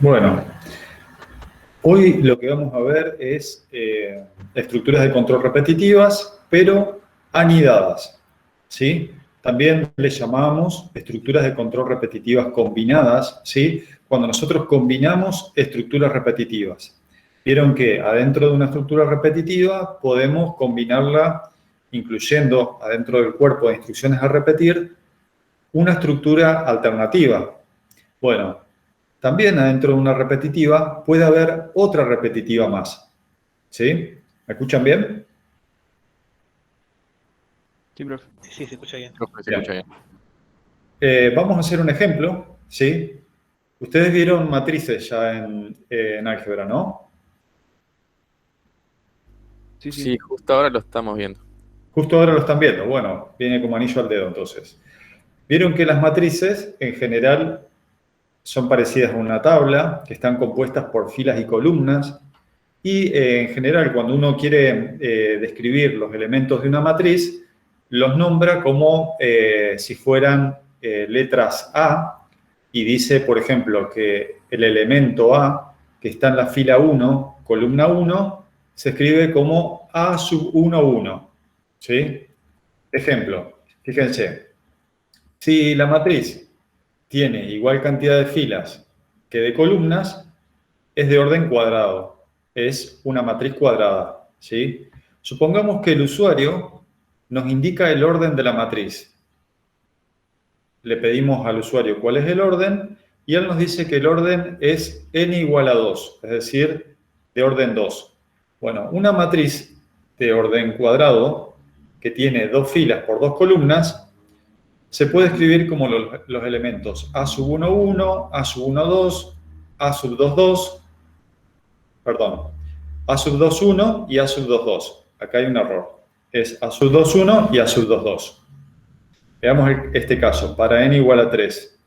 Bueno, hoy lo que vamos a ver es estructuras de control repetitivas, pero anidadas, ¿sí? También le llamamos estructuras de control repetitivas combinadas, ¿sí? Cuando nosotros combinamos estructuras repetitivas. Vieron que adentro de una estructura repetitiva podemos combinarla, incluyendo adentro del cuerpo de instrucciones a repetir, una estructura alternativa. Bueno, también adentro de una repetitiva puede haber otra repetitiva más. ¿Sí? ¿Me escuchan bien? Sí, profe. Sí, se escucha bien. Profe, se Bien. escucha bien. Vamos a hacer un ejemplo, ¿sí? Ustedes vieron matrices ya en álgebra, ¿no? Sí, justo ahora lo estamos viendo. Justo ahora lo están viendo. Bueno, viene como anillo al dedo entonces. Vieron que las matrices en general son parecidas a una tabla, que están compuestas por filas y columnas. Y en general, cuando uno quiere describir los elementos de una matriz, los nombra como si fueran letras A, y dice, por ejemplo, que el elemento A, que está en la fila 1, columna 1, se escribe como A sub 1, 1. ¿Sí? Ejemplo, fíjense, si la matriz tiene igual cantidad de filas que de columnas, es de orden cuadrado, es una matriz cuadrada, ¿sí? Supongamos que el usuario nos indica el orden de la matriz. Le pedimos al usuario cuál es el orden y él nos dice que el orden es n igual a 2, es decir, de orden 2. Bueno, una matriz de orden cuadrado que tiene dos filas por dos columnas se puede escribir como los elementos A sub 1, 1, A sub 1, 2, A sub 2, 2, perdón, A sub 2, 1 y A sub 2, 2. Acá hay un error. Es A sub 2, 1 y A sub 2, 2. Veamos este caso, para n igual a 3.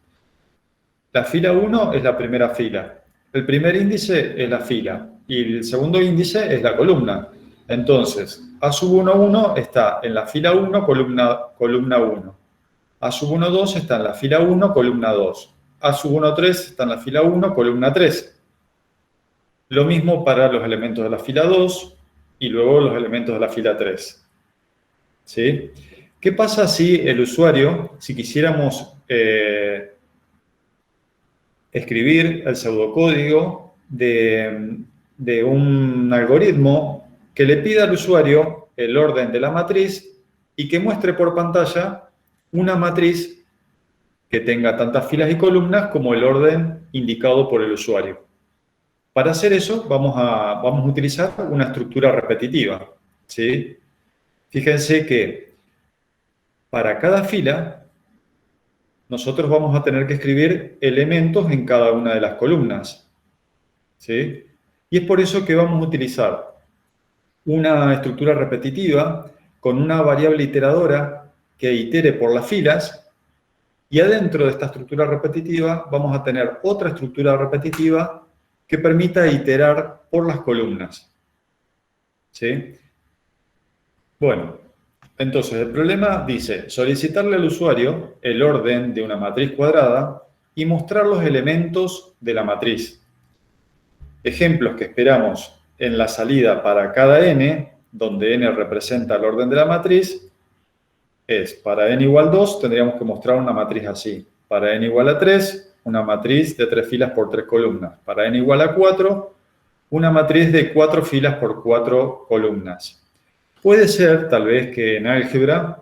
La fila 1 es la primera fila. El primer índice es la fila y el segundo índice es la columna. Entonces, A sub 1, 1 está en la fila 1, columna 1. A sub 1, 2 está en la fila 1, columna 2. A sub 1, 3 está en la fila 1, columna 3. Lo mismo para los elementos de la fila 2 y luego los elementos de la fila 3. ¿Sí? ¿Qué pasa si el usuario, si quisiéramos escribir el pseudocódigo de un algoritmo que le pida al usuario el orden de la matriz y que muestre por pantalla una matriz que tenga tantas filas y columnas como el orden indicado por el usuario? Para hacer eso vamos a utilizar una estructura repetitiva, ¿sí? Fíjense que para cada fila nosotros vamos a tener que escribir elementos en cada una de las columnas, ¿sí? Y es por eso que vamos a utilizar una estructura repetitiva con una variable iteradora que itere por las filas, y adentro de esta estructura repetitiva vamos a tener otra estructura repetitiva que permita iterar por las columnas. ¿Sí? Bueno, entonces el problema dice solicitarle al usuario el orden de una matriz cuadrada y mostrar los elementos de la matriz. Ejemplos que esperamos en la salida para cada n, donde n representa el orden de la matriz, es para n igual 2 tendríamos que mostrar una matriz así. Para n igual a 3, una matriz de 3 filas por 3 columnas. Para n igual a 4, una matriz de 4 filas por 4 columnas. Puede ser, tal vez, que en álgebra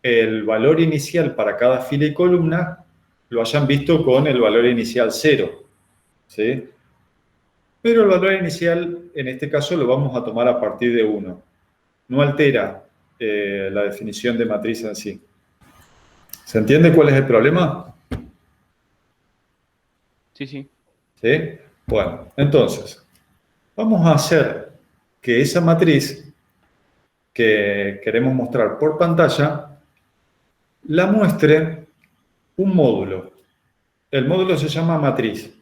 el valor inicial para cada fila y columna lo hayan visto con el valor inicial 0, ¿sí? Pero el valor inicial, en este caso, lo vamos a tomar a partir de 1. No altera la definición de matriz en sí. ¿Se entiende cuál es el problema? Sí, sí. ¿Sí? Bueno, entonces, vamos a hacer que esa matriz que queremos mostrar por pantalla la muestre un módulo. El módulo se llama matriz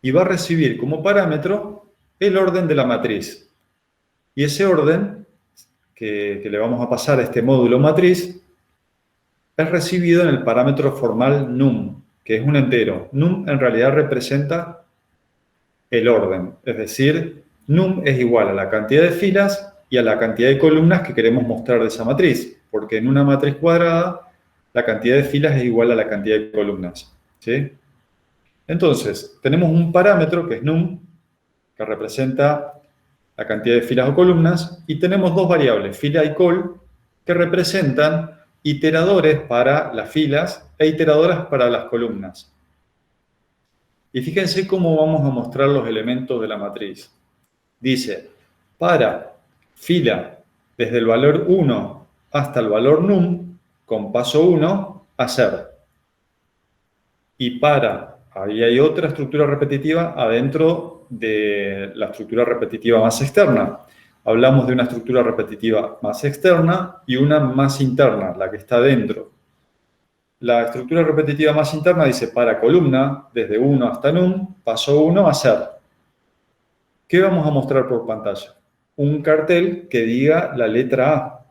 y va a recibir como parámetro el orden de la matriz. Y ese orden que le vamos a pasar a este módulo matriz es recibido en el parámetro formal num, que es un entero. Num en realidad representa el orden. Es decir, num es igual a la cantidad de filas y a la cantidad de columnas que queremos mostrar de esa matriz, porque en una matriz cuadrada la cantidad de filas es igual a la cantidad de columnas, ¿sí? Entonces, tenemos un parámetro que es num, que representa la cantidad de filas o columnas, y tenemos dos variables, fila y col, que representan iteradores para las filas e iteradoras para las columnas. Y fíjense cómo vamos a mostrar los elementos de la matriz. Dice, para fila desde el valor 1 hasta el valor num, con paso 1, hacer. Y para, ahí hay otra estructura repetitiva adentro de la estructura repetitiva más externa. Hablamos de una estructura repetitiva más externa y una más interna, la que está dentro. La estructura repetitiva más interna dice para columna, desde 1 hasta num, paso 1, hacer. ¿Qué vamos a mostrar por pantalla? Un cartel que diga la letra A.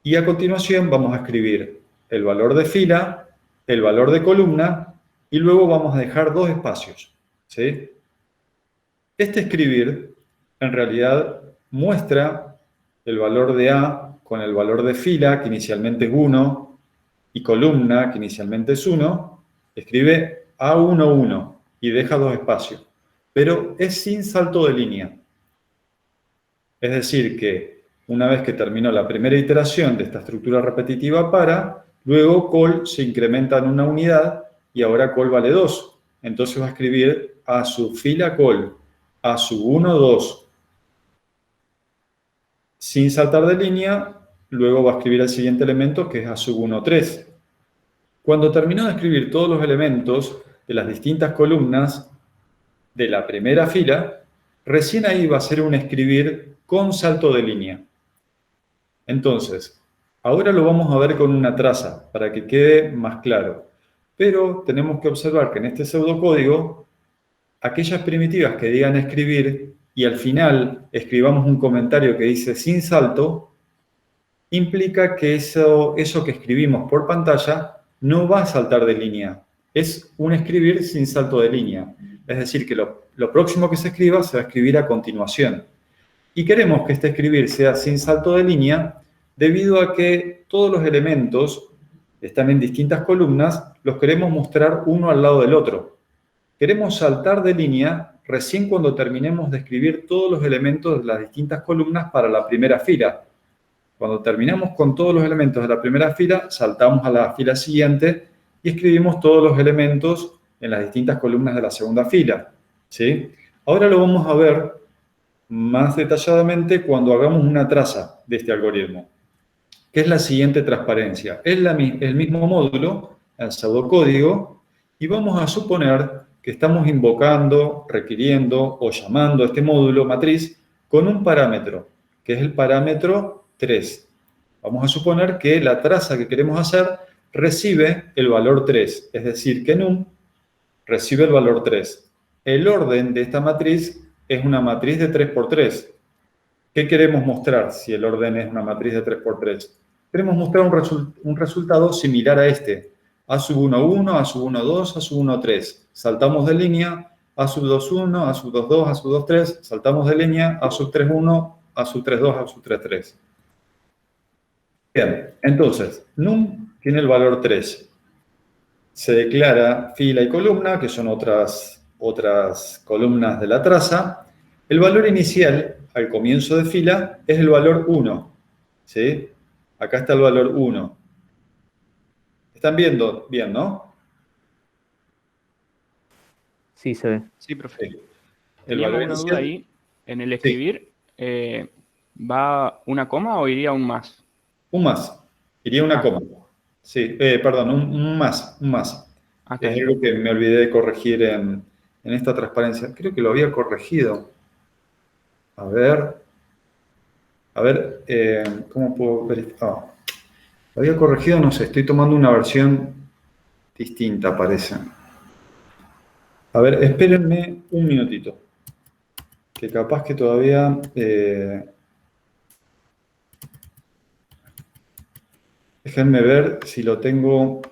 Y a continuación vamos a escribir el valor de fila, el valor de columna, y luego vamos a dejar dos espacios, ¿sí? Este escribir, en realidad, muestra el valor de A con el valor de fila, que inicialmente es 1, y columna, que inicialmente es 1, escribe A11 y deja dos espacios. Pero es sin salto de línea. Es decir, que una vez que terminó la primera iteración de esta estructura repetitiva para, luego col se incrementa en una unidad y ahora col vale 2. Entonces va a escribir a sub fila col, a sub 1, 2. Sin saltar de línea, luego va a escribir el siguiente elemento que es a sub 1, 3. Cuando terminó de escribir todos los elementos de las distintas columnas de la primera fila, recién ahí va a ser un escribir con salto de línea. Entonces, ahora lo vamos a ver con una traza para que quede más claro. Pero tenemos que observar que en este pseudocódigo, aquellas primitivas que digan escribir y al final escribamos un comentario que dice sin salto, implica que eso que escribimos por pantalla no va a saltar de línea. Es un escribir sin salto de línea. Es decir, que lo próximo que se escriba se va a escribir a continuación. Y queremos que este escribir sea sin salto de línea debido a que todos los elementos están en distintas columnas, los queremos mostrar uno al lado del otro. Queremos saltar de línea recién cuando terminemos de escribir todos los elementos de las distintas columnas para la primera fila. Cuando terminamos con todos los elementos de la primera fila, saltamos a la fila siguiente y escribimos todos los elementos en las distintas columnas de la segunda fila, ¿sí? Ahora lo vamos a ver más detalladamente cuando hagamos una traza de este algoritmo, que es la siguiente transparencia. Es el mismo módulo, el pseudocódigo, y vamos a suponer que estamos invocando, requiriendo o llamando a este módulo matriz con un parámetro, que es el parámetro 3. Vamos a suponer que la traza que queremos hacer recibe el valor 3, es decir, que num recibe el valor 3. El orden de esta matriz es una matriz de 3 por 3. ¿Qué queremos mostrar si el orden es una matriz de 3 por 3? Queremos mostrar un resultado similar a este. A sub 1, 1, A sub 1, 2, A sub 1, 3. Saltamos de línea, A sub 2, 1, A sub 2, 2, A sub 2, 3. Saltamos de línea, A sub 3, 1, A sub 3, 2, A sub 3, 3. Bien, entonces, num tiene el valor 3. Se declara fila y columna, que son otras columnas de la traza. El valor inicial, al comienzo de fila, es el valor 1. ¿Sí? Acá está el valor 1. ¿Están viendo bien, no? Sí, se ve. Sí, profe. Sí. Teníamos una duda ahí. En el escribir, ¿va una coma o iría un más? Un más. Iría una coma. Sí, perdón, un más. Es algo que me olvidé de corregir en esta transparencia. Creo que lo había corregido. A ver, ¿cómo puedo verificar? Lo había corregido, no sé, estoy tomando una versión distinta, parece. A ver, espérenme un minutito. Que capaz que todavía... déjenme ver si lo tengo...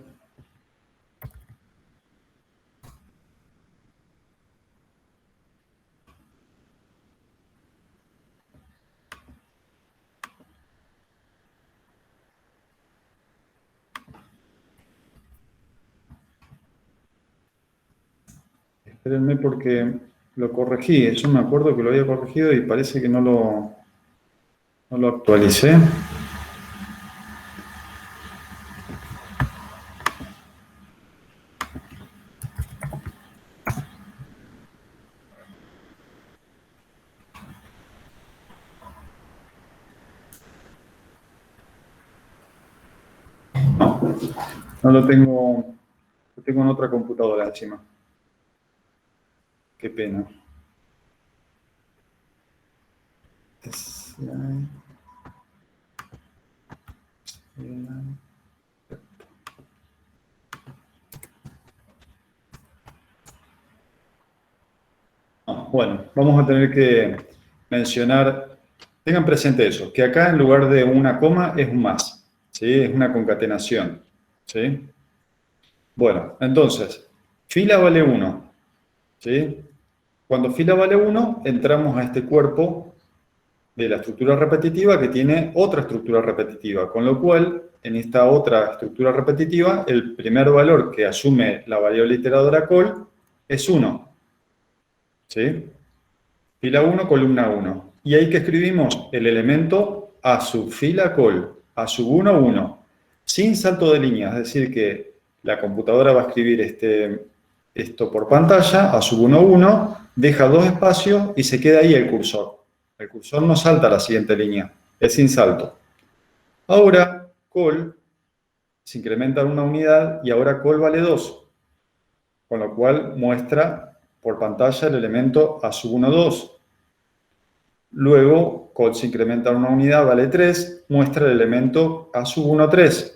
Espérenme porque lo corregí. Yo me acuerdo que lo había corregido y parece que no lo actualicé. No lo tengo en otra computadora encima. Qué pena. Bueno, vamos a tener que mencionar, tengan presente eso, que acá en lugar de una coma es un más, ¿sí? Es una concatenación, ¿sí? Bueno, entonces, fila vale 1, ¿sí? Cuando fila vale 1, entramos a este cuerpo de la estructura repetitiva que tiene otra estructura repetitiva, con lo cual, en esta otra estructura repetitiva, el primer valor que asume la variable iteradora col es 1, ¿sí? Fila 1, columna 1. Y ahí que escribimos el elemento a sub fila col, a sub 1, 1, sin salto de línea, es decir, que la computadora va a escribir esto por pantalla, a sub 1, 1, deja 2 espacios y se queda ahí el cursor. El cursor no salta a la siguiente línea, es sin salto. Ahora, col se incrementa en una unidad y ahora col vale 2, con lo cual muestra por pantalla el elemento a sub 1, 2. Luego, col se incrementa en una unidad, vale 3, muestra el elemento a sub 1, 3.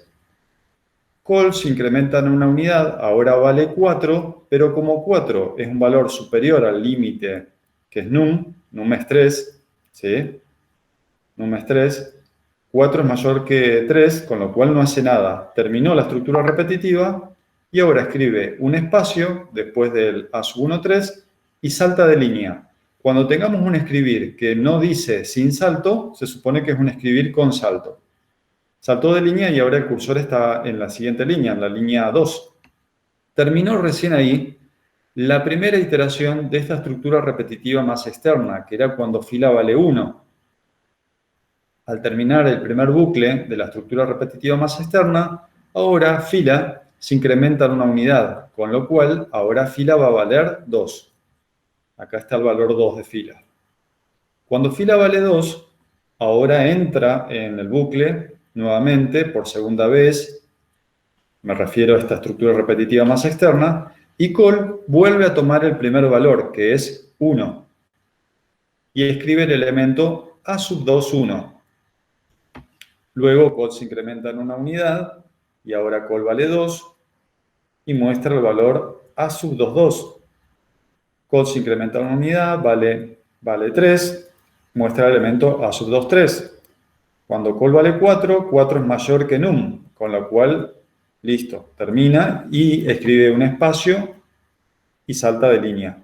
Col se incrementa en una unidad, ahora vale 4, pero como 4 es un valor superior al límite que es num es 3, ¿sí? Num es 3, 4 es mayor que 3, con lo cual no hace nada. Terminó la estructura repetitiva y ahora escribe un espacio después del a sub 1, 3 y salta de línea. Cuando tengamos un escribir que no dice sin salto, se supone que es un escribir con salto. Saltó de línea y ahora el cursor está en la siguiente línea, en la línea 2. Terminó recién ahí la primera iteración de esta estructura repetitiva más externa, que era cuando fila vale 1. Al terminar el primer bucle de la estructura repetitiva más externa, ahora fila se incrementa en una unidad, con lo cual ahora fila va a valer 2. Acá está el valor 2 de fila. Cuando fila vale 2, ahora entra en el bucle nuevamente por segunda vez, me refiero a esta estructura repetitiva más externa, y col vuelve a tomar el primer valor, que es 1, y escribe el elemento a sub 2, 1. Luego col se incrementa en una unidad, y ahora col vale 2, y muestra el valor a sub 2, 2. Col se incrementa en una unidad, vale 3, muestra el elemento a sub 2, 3. Cuando col vale 4, 4 es mayor que num, con lo cual, listo, termina y escribe un espacio y salta de línea.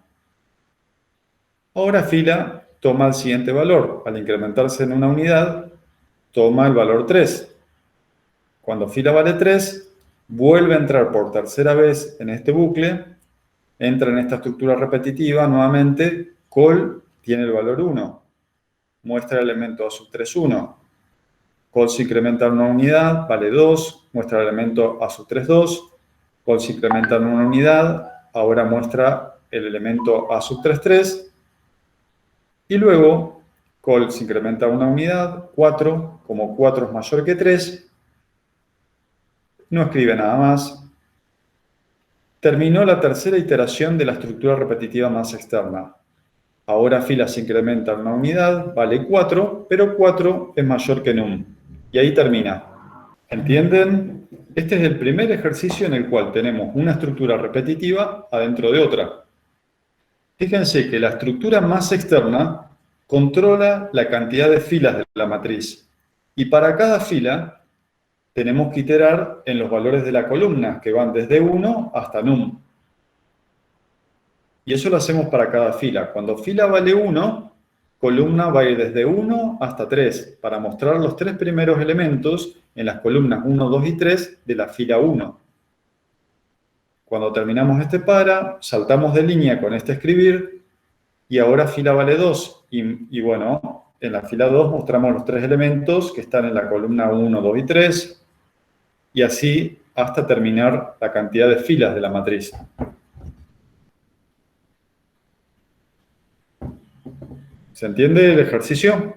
Ahora fila toma el siguiente valor. Al incrementarse en una unidad, toma el valor 3. Cuando fila vale 3, vuelve a entrar por tercera vez en este bucle, entra en esta estructura repetitiva nuevamente, col tiene el valor 1, muestra el elemento a sub 3, 1. Col se incrementa en una unidad, vale 2, muestra el elemento a sub 3, 2. Col se incrementa en una unidad, ahora muestra el elemento a sub 3, 3. Y luego, col se incrementa en una unidad, 4, como 4 es mayor que 3, no escribe nada más. Terminó la tercera iteración de la estructura repetitiva más externa. Ahora fila se incrementa en una unidad, vale 4, pero 4 es mayor que num. Y ahí termina. ¿Entienden? Este es el primer ejercicio en el cual tenemos una estructura repetitiva adentro de otra. Fíjense que la estructura más externa controla la cantidad de filas de la matriz. Y para cada fila tenemos que iterar en los valores de la columna, que van desde 1 hasta num. Y eso lo hacemos para cada fila. Cuando fila vale 1, columna va a ir desde 1 hasta 3, para mostrar los 3 primeros elementos en las columnas 1, 2 y 3 de la fila 1. Cuando terminamos este para, saltamos de línea con este escribir y ahora fila vale 2. Y bueno, en la fila 2 mostramos los 3 elementos que están en la columna 1, 2 y 3 y así hasta terminar la cantidad de filas de la matriz. ¿Se entiende el ejercicio?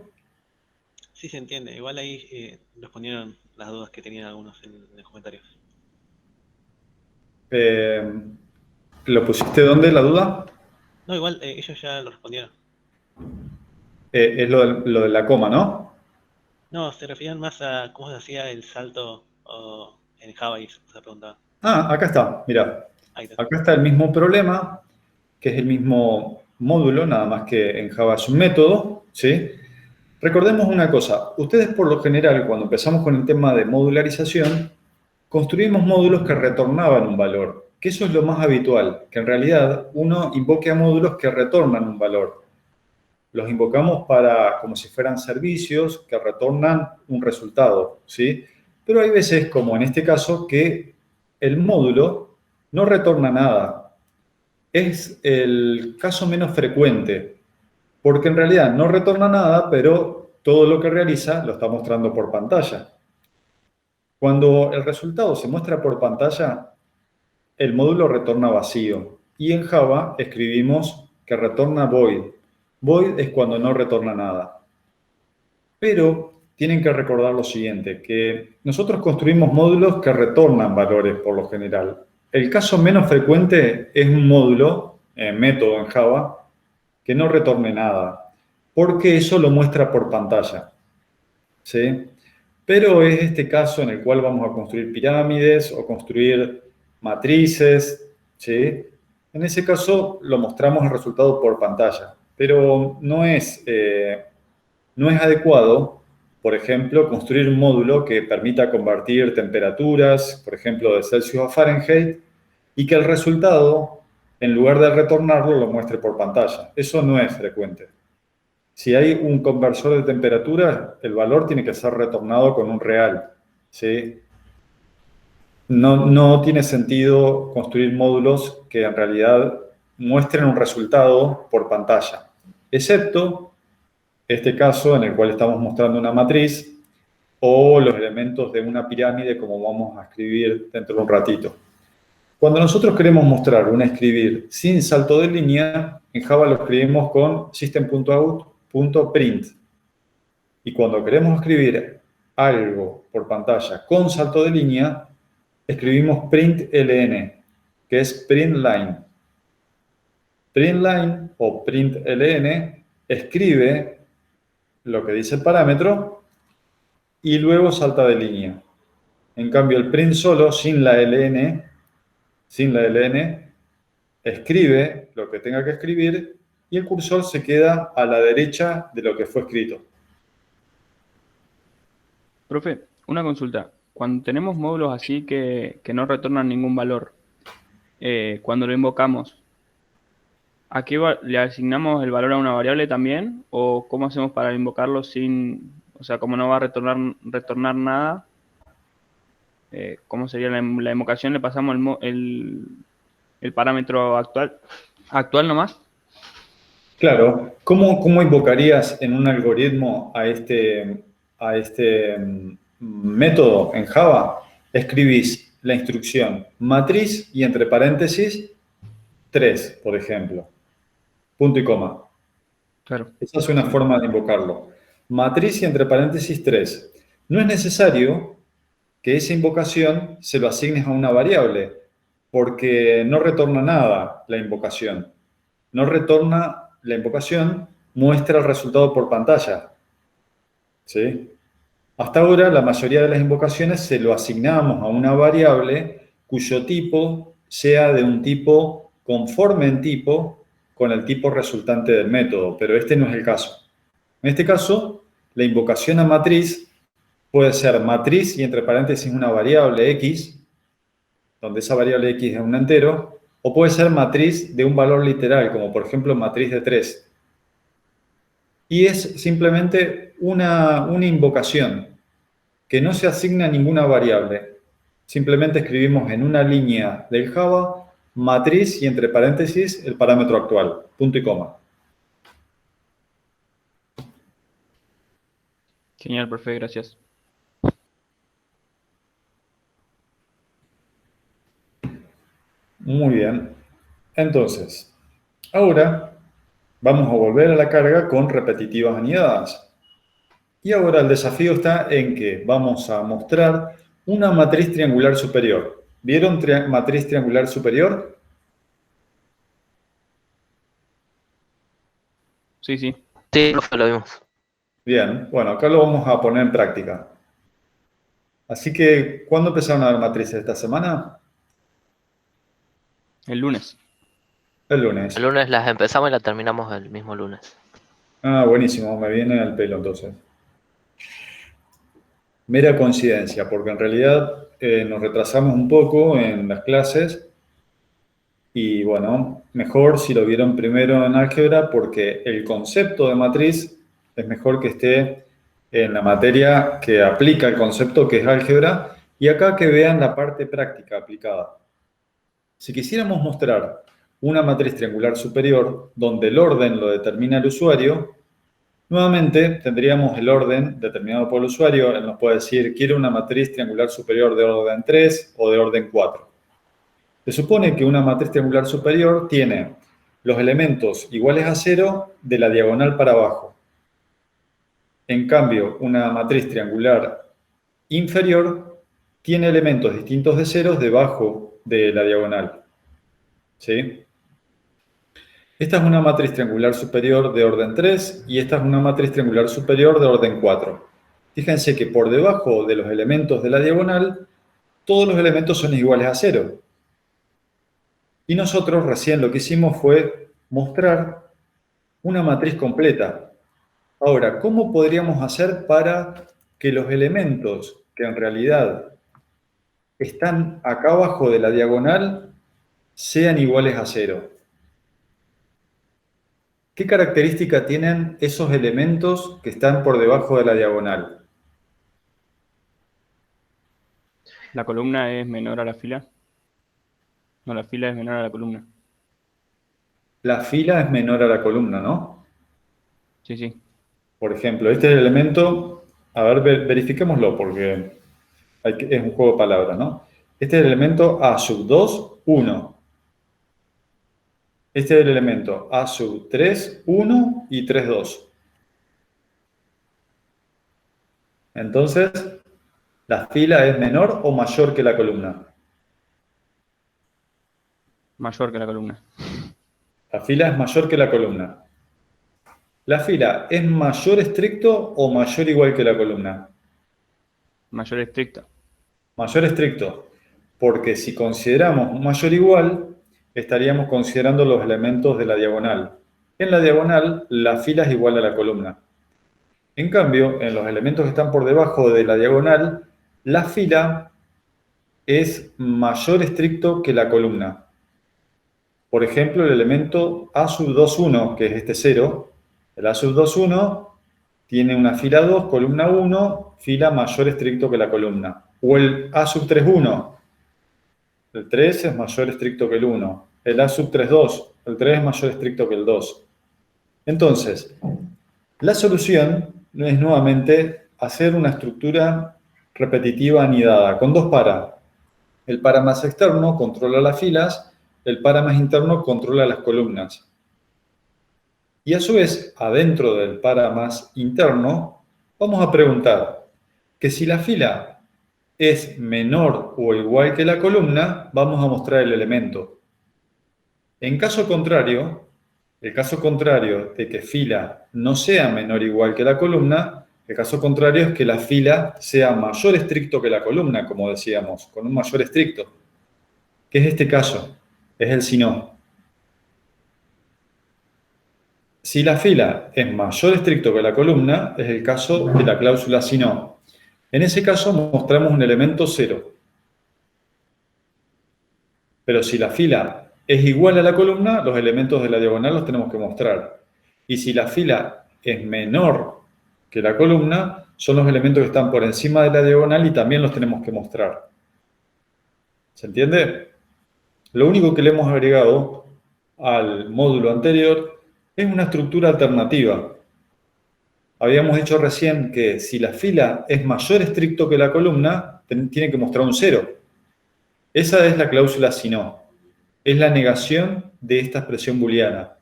Sí, se entiende. Igual ahí respondieron las dudas que tenían algunos en los comentarios. ¿Lo pusiste dónde, la duda? No, igual ellos ya lo respondieron. Es lo de la coma, ¿no? No, se referían más a cómo se hacía el salto en Java y esa pregunta. Ah, acá está, mira. Ahí está. Acá está el mismo problema, que es el mismo módulo, nada más que en Java es un método, ¿sí? Recordemos una cosa, ustedes por lo general, cuando empezamos con el tema de modularización, construimos módulos que retornaban un valor, que eso es lo más habitual, que en realidad uno invoque a módulos que retornan un valor. Los invocamos como si fueran servicios que retornan un resultado, ¿sí? Pero hay veces, como en este caso, que el módulo no retorna nada. Es el caso menos frecuente, porque en realidad no retorna nada, pero todo lo que realiza lo está mostrando por pantalla. Cuando el resultado se muestra por pantalla, el módulo retorna vacío. Y en Java escribimos que retorna void. Void es cuando no retorna nada. Pero tienen que recordar lo siguiente, que nosotros construimos módulos que retornan valores por lo general. El caso menos frecuente es un módulo, método en Java, que no retorne nada, porque eso lo muestra por pantalla, ¿sí? Pero es este caso en el cual vamos a construir pirámides o construir matrices, ¿sí? En ese caso lo mostramos el resultado por pantalla, pero no es adecuado, por ejemplo, construir un módulo que permita convertir temperaturas, por ejemplo, de Celsius a Fahrenheit, y que el resultado, en lugar de retornarlo, lo muestre por pantalla. Eso no es frecuente. Si hay un conversor de temperatura, el valor tiene que ser retornado con un real, ¿sí? No tiene sentido construir módulos que en realidad muestren un resultado por pantalla, excepto este caso en el cual estamos mostrando una matriz o los elementos de una pirámide, como vamos a escribir dentro de un ratito. Cuando nosotros queremos mostrar un escribir sin salto de línea, en Java lo escribimos con system.out.print. Y cuando queremos escribir algo por pantalla con salto de línea, escribimos println, que es printline. Printline o println escribe lo que dice el parámetro y luego salta de línea. En cambio, el print solo, sin la ln, escribe lo que tenga que escribir y el cursor se queda a la derecha de lo que fue escrito. Profe, una consulta. Cuando tenemos módulos así que no retornan ningún valor, cuando lo invocamos, ¿a qué le asignamos el valor a una variable también? ¿O cómo hacemos para invocarlo sin, o sea, como no va a retornar nada? ¿Cómo sería la invocación? ¿Le pasamos el parámetro actual nomás? Claro. ¿Cómo invocarías en un algoritmo a este método en Java? Escribís la instrucción matriz y entre paréntesis 3, por ejemplo. Punto y coma. Claro. Esa es una forma de invocarlo. Matriz y entre paréntesis 3. No es necesario que esa invocación se lo asignes a una variable, porque no retorna nada la invocación. No retorna la invocación, muestra el resultado por pantalla. ¿Sí? Hasta ahora, la mayoría de las invocaciones se lo asignamos a una variable cuyo tipo sea de un tipo conforme en tipo con el tipo resultante del método, pero este no es el caso. En este caso, la invocación a matriz puede ser matriz y entre paréntesis una variable x, donde esa variable x es un entero, o puede ser matriz de un valor literal, como por ejemplo matriz de 3. Y es simplemente una invocación que no se asigna a ninguna variable. simplemente escribimos en una línea del Java matriz y entre paréntesis el parámetro actual, punto y coma. Genial, profe, gracias. Muy bien. Entonces, ahora vamos a volver a la carga con repetitivas anidadas. Y ahora el desafío está en que vamos a mostrar una matriz triangular superior. ¿Vieron matriz triangular superior? Sí, sí. Sí, profe, lo vimos. Bien, bueno, acá lo vamos a poner en práctica. Así que, ¿cuándo empezaron a dar matrices esta semana? El lunes. El lunes. El lunes las empezamos y las terminamos el mismo lunes. Ah, buenísimo, me viene al pelo entonces. Mera coincidencia, porque en realidad nos retrasamos un poco en las clases y bueno, mejor si lo vieron primero en álgebra porque el concepto de matriz es mejor que esté en la materia que aplica el concepto que es álgebra y acá que vean la parte práctica aplicada. Si quisiéramos mostrar una matriz triangular superior donde el orden lo determina el usuario, nuevamente tendríamos el orden determinado por el usuario. Él nos puede decir, quiero una matriz triangular superior de orden 3 o de orden 4. Se supone que una matriz triangular superior tiene los elementos iguales a 0 de la diagonal para abajo. En cambio, una matriz triangular inferior tiene elementos distintos de ceros debajo de la diagonal. ¿Sí? Esta es una matriz triangular superior de orden 3 y esta es una matriz triangular superior de orden 4. Fíjense que por debajo de los elementos de la diagonal, todos los elementos son iguales a 0. Y nosotros recién lo que hicimos fue mostrar una matriz completa. Ahora, ¿cómo podríamos hacer para que los elementos que en realidad están acá abajo de la diagonal sean iguales a 0? ¿Qué característica tienen esos elementos que están por debajo de la diagonal? ¿La columna es menor a la fila? No, la fila es menor a la columna. La fila es menor a la columna, ¿no? Sí, sí. Por ejemplo, este es el elemento, a ver, verifiquémoslo porque es un juego de palabras, ¿no? Este es el elemento A sub 2, 1. Este es el elemento A sub 3, 1 y 3, 2. Entonces, ¿la fila es menor o mayor que la columna? Mayor que la columna. La fila es mayor que la columna. ¿La fila es mayor estricto o mayor igual que la columna? Mayor estricta. Mayor estricto, porque si consideramos un mayor igual, estaríamos considerando los elementos de la diagonal. En la diagonal, la fila es igual a la columna. En cambio, en los elementos que están por debajo de la diagonal, la fila es mayor estricto que la columna. Por ejemplo, el elemento A sub 2, 1, que es este 0, el A sub 2, 1 tiene una fila 2, columna 1, fila mayor estricto que la columna. O el A sub 3, 1, el 3 es mayor estricto que el 1. El A sub 3, 2, el 3 es mayor estricto que el 2. Entonces, la solución es nuevamente hacer una estructura repetitiva anidada con dos paras. El para más externo controla las filas, el para más interno controla las columnas. Y a su vez, adentro del para más interno, vamos a preguntar que si la fila es menor o igual que la columna, vamos a mostrar el elemento. En caso contrario, el caso contrario de que fila no sea menor o igual que la columna, el caso contrario es que la fila sea mayor estricto que la columna, como decíamos, con un mayor estricto. ¿Qué es este caso? Es el si no. Si la fila es mayor estricto que la columna, es el caso de la cláusula si no. En ese caso mostramos un elemento 0. Pero si la fila es igual a la columna, los elementos de la diagonal los tenemos que mostrar. Y si la fila es menor que la columna, son los elementos que están por encima de la diagonal y también los tenemos que mostrar. ¿Se entiende? Lo único que le hemos agregado al módulo anterior es una estructura alternativa. Habíamos dicho recién que si la fila es mayor estricto que la columna, tiene que mostrar un 0. Esa es la cláusula si no. Es la negación de esta expresión booleana.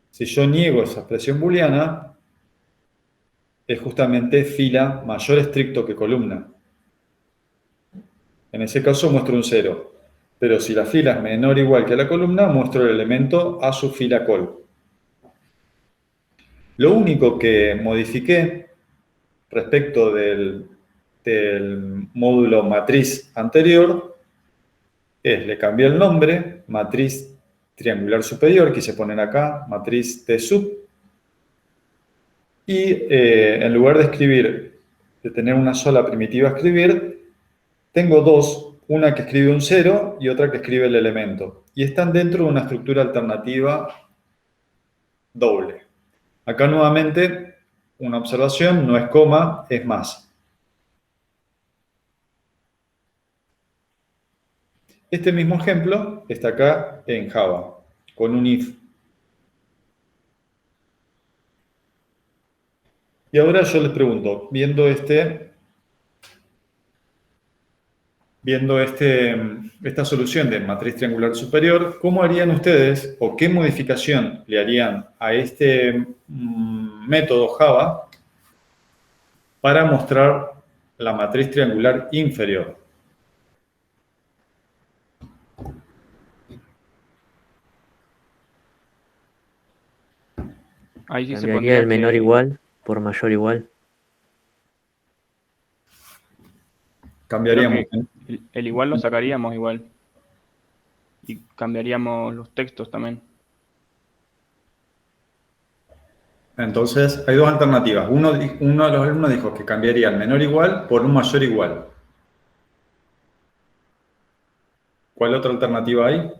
Si yo niego esa expresión booleana, es justamente fila mayor estricto que columna. En ese caso muestro un 0. Pero si la fila es menor o igual que la columna, muestro el elemento a su fila col. Lo único que modifiqué respecto del módulo matriz anterior es, le cambié el nombre, matriz triangular superior, quise poner acá, matriz T sub, y en lugar de tener una sola primitiva a escribir, tengo dos, una que escribe un 0 y otra que escribe el elemento. Y están dentro de una estructura alternativa doble. Acá nuevamente, una observación, no es coma, es más. Este mismo ejemplo está acá en Java, con un if. Y ahora yo les pregunto, viendo esta solución de matriz triangular superior, ¿cómo harían ustedes o qué modificación le harían a este método Java para mostrar la matriz triangular inferior? Ahí sí se Cambiaría pondría el menor que igual por mayor igual. creo Cambiaríamos. que el igual lo sacaríamos igual. Y cambiaríamos los textos también. Entonces, hay dos alternativas. Uno de los alumnos dijo que cambiaría el menor igual por un mayor igual. ¿Cuál otra alternativa hay?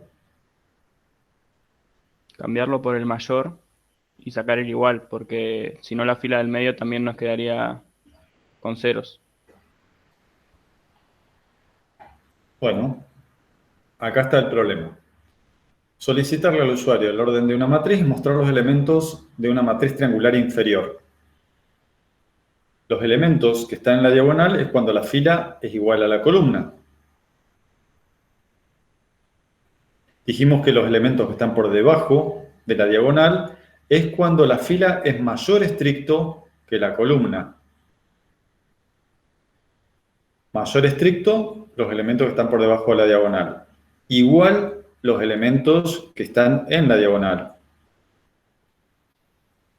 Cambiarlo por el mayor y sacar el igual, porque si no la fila del medio también nos quedaría con ceros. Bueno, acá está el problema. Solicitarle al usuario el orden de una matriz y mostrar los elementos de una matriz triangular inferior. Los elementos que están en la diagonal es cuando la fila es igual a la columna. Dijimos que los elementos que están por debajo de la diagonal es cuando la fila es mayor estricto que la columna. Mayor estricto, los elementos que están por debajo de la diagonal. Igual, los elementos que están en la diagonal.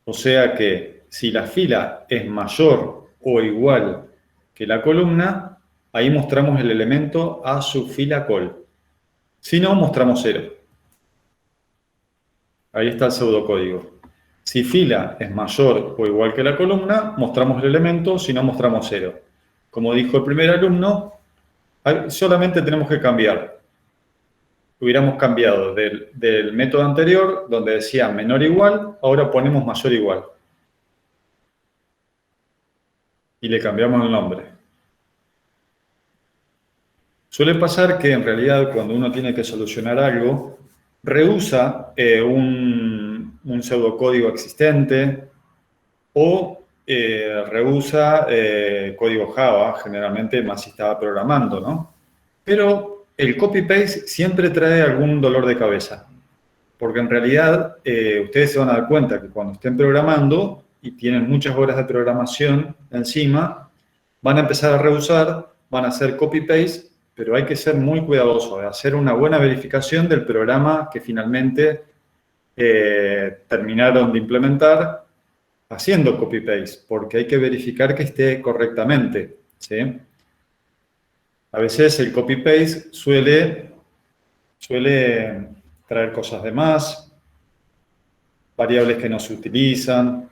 O sea que si la fila es mayor o igual que la columna, ahí mostramos el elemento a su fila col. Si no, mostramos 0. Ahí está el pseudocódigo. Si fila es mayor o igual que la columna, mostramos el elemento, si no, mostramos 0. Como dijo el primer alumno, solamente tenemos que cambiar. Hubiéramos cambiado del método anterior, donde decía menor igual, ahora ponemos mayor igual. Y le cambiamos el nombre. Suele pasar que en realidad cuando uno tiene que solucionar algo, reusa un pseudocódigo existente o reusa código Java, generalmente más si estaba programando, ¿no? Pero el copy-paste siempre trae algún dolor de cabeza, porque en realidad ustedes se van a dar cuenta que cuando estén programando y tienen muchas horas de programación encima, van a empezar a reusar, van a hacer copy-paste, pero hay que ser muy cuidadoso de hacer una buena verificación del programa que finalmente terminaron de implementar haciendo copy-paste, porque hay que verificar que esté correctamente, ¿sí? A veces el copy-paste suele traer cosas de más, variables que no se utilizan,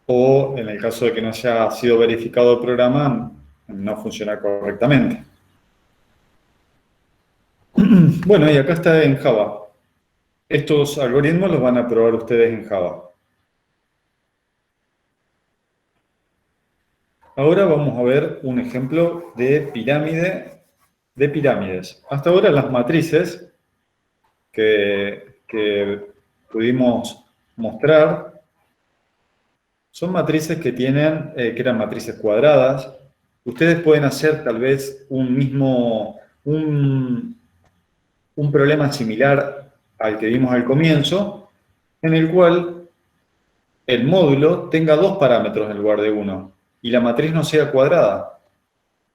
o en el caso de que no haya sido verificado el programa, no funciona correctamente. Bueno, y acá está en Java. Estos algoritmos los van a probar ustedes en Java. Ahora vamos a ver un ejemplo de pirámide de pirámides. Hasta ahora las matrices que pudimos mostrar son matrices que eran matrices cuadradas. Ustedes pueden hacer tal vez un problema similar al que vimos al comienzo, en el cual el módulo tenga 2 parámetros en lugar de 1 y la matriz no sea cuadrada.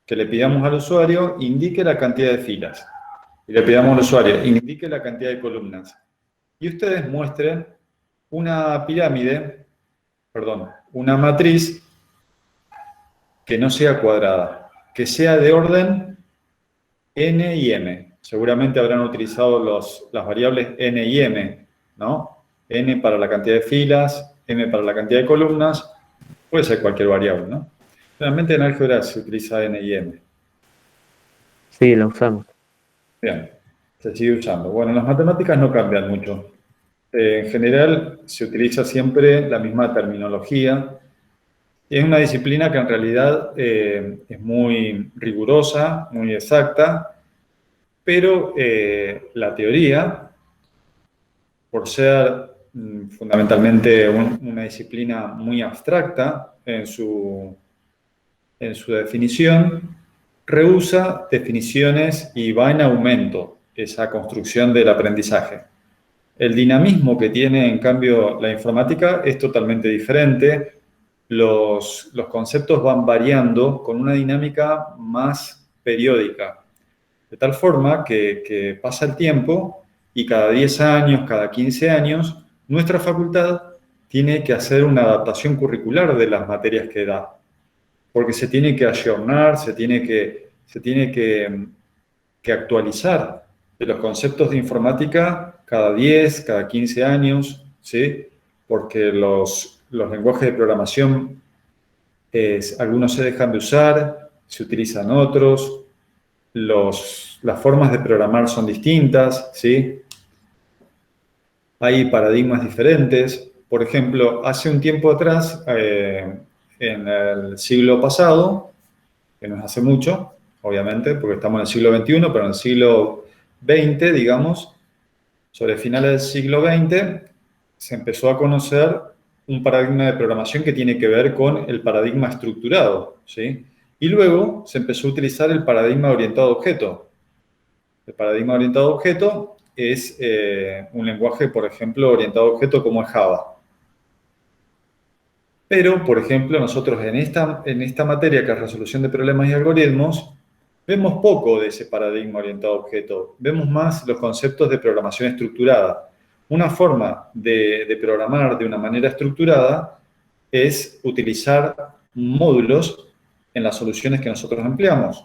Que le pidamos al usuario indique la cantidad de filas y le pidamos al usuario indique la cantidad de columnas. Y ustedes muestren una una matriz que no sea cuadrada, que sea de orden n y m. Seguramente habrán utilizado las variables n y m, ¿no? N para la cantidad de filas, m para la cantidad de columnas, puede ser cualquier variable, ¿no? Realmente en álgebra se utiliza n y m. Sí, la usamos. Bien, se sigue usando. Bueno, las matemáticas no cambian mucho. En general se utiliza siempre la misma terminología. Es una disciplina que en realidad es muy rigurosa, muy exacta, pero la teoría, por ser fundamentalmente una disciplina muy abstracta en su definición, rehúsa definiciones y va en aumento esa construcción del aprendizaje. El dinamismo que tiene, en cambio, la informática es totalmente diferente. Los conceptos van variando con una dinámica más periódica, de tal forma que pasa el tiempo y cada 10 años, cada 15 años, nuestra facultad tiene que hacer una adaptación curricular de las materias que da, porque se tiene que ayornar, se tiene que actualizar de los conceptos de informática cada 10, cada 15 años, ¿sí? Porque los lenguajes de programación, algunos se dejan de usar, se utilizan otros, las formas de programar son distintas, ¿sí? Hay paradigmas diferentes. Por ejemplo, hace un tiempo atrás, en el siglo pasado, que no es hace mucho, obviamente, porque estamos en el siglo XXI, pero en el siglo XX, digamos, sobre finales del siglo XX, se empezó a conocer un paradigma de programación que tiene que ver con el paradigma estructurado, ¿sí? Y luego se empezó a utilizar el paradigma orientado a objeto. El paradigma orientado a objeto es un lenguaje, por ejemplo, orientado a objeto como es Java. Pero, por ejemplo, nosotros en esta materia, que es resolución de problemas y algoritmos, vemos poco de ese paradigma orientado a objeto. Vemos más los conceptos de programación estructurada. Una forma de programar de una manera estructurada es utilizar módulos en las soluciones que nosotros empleamos.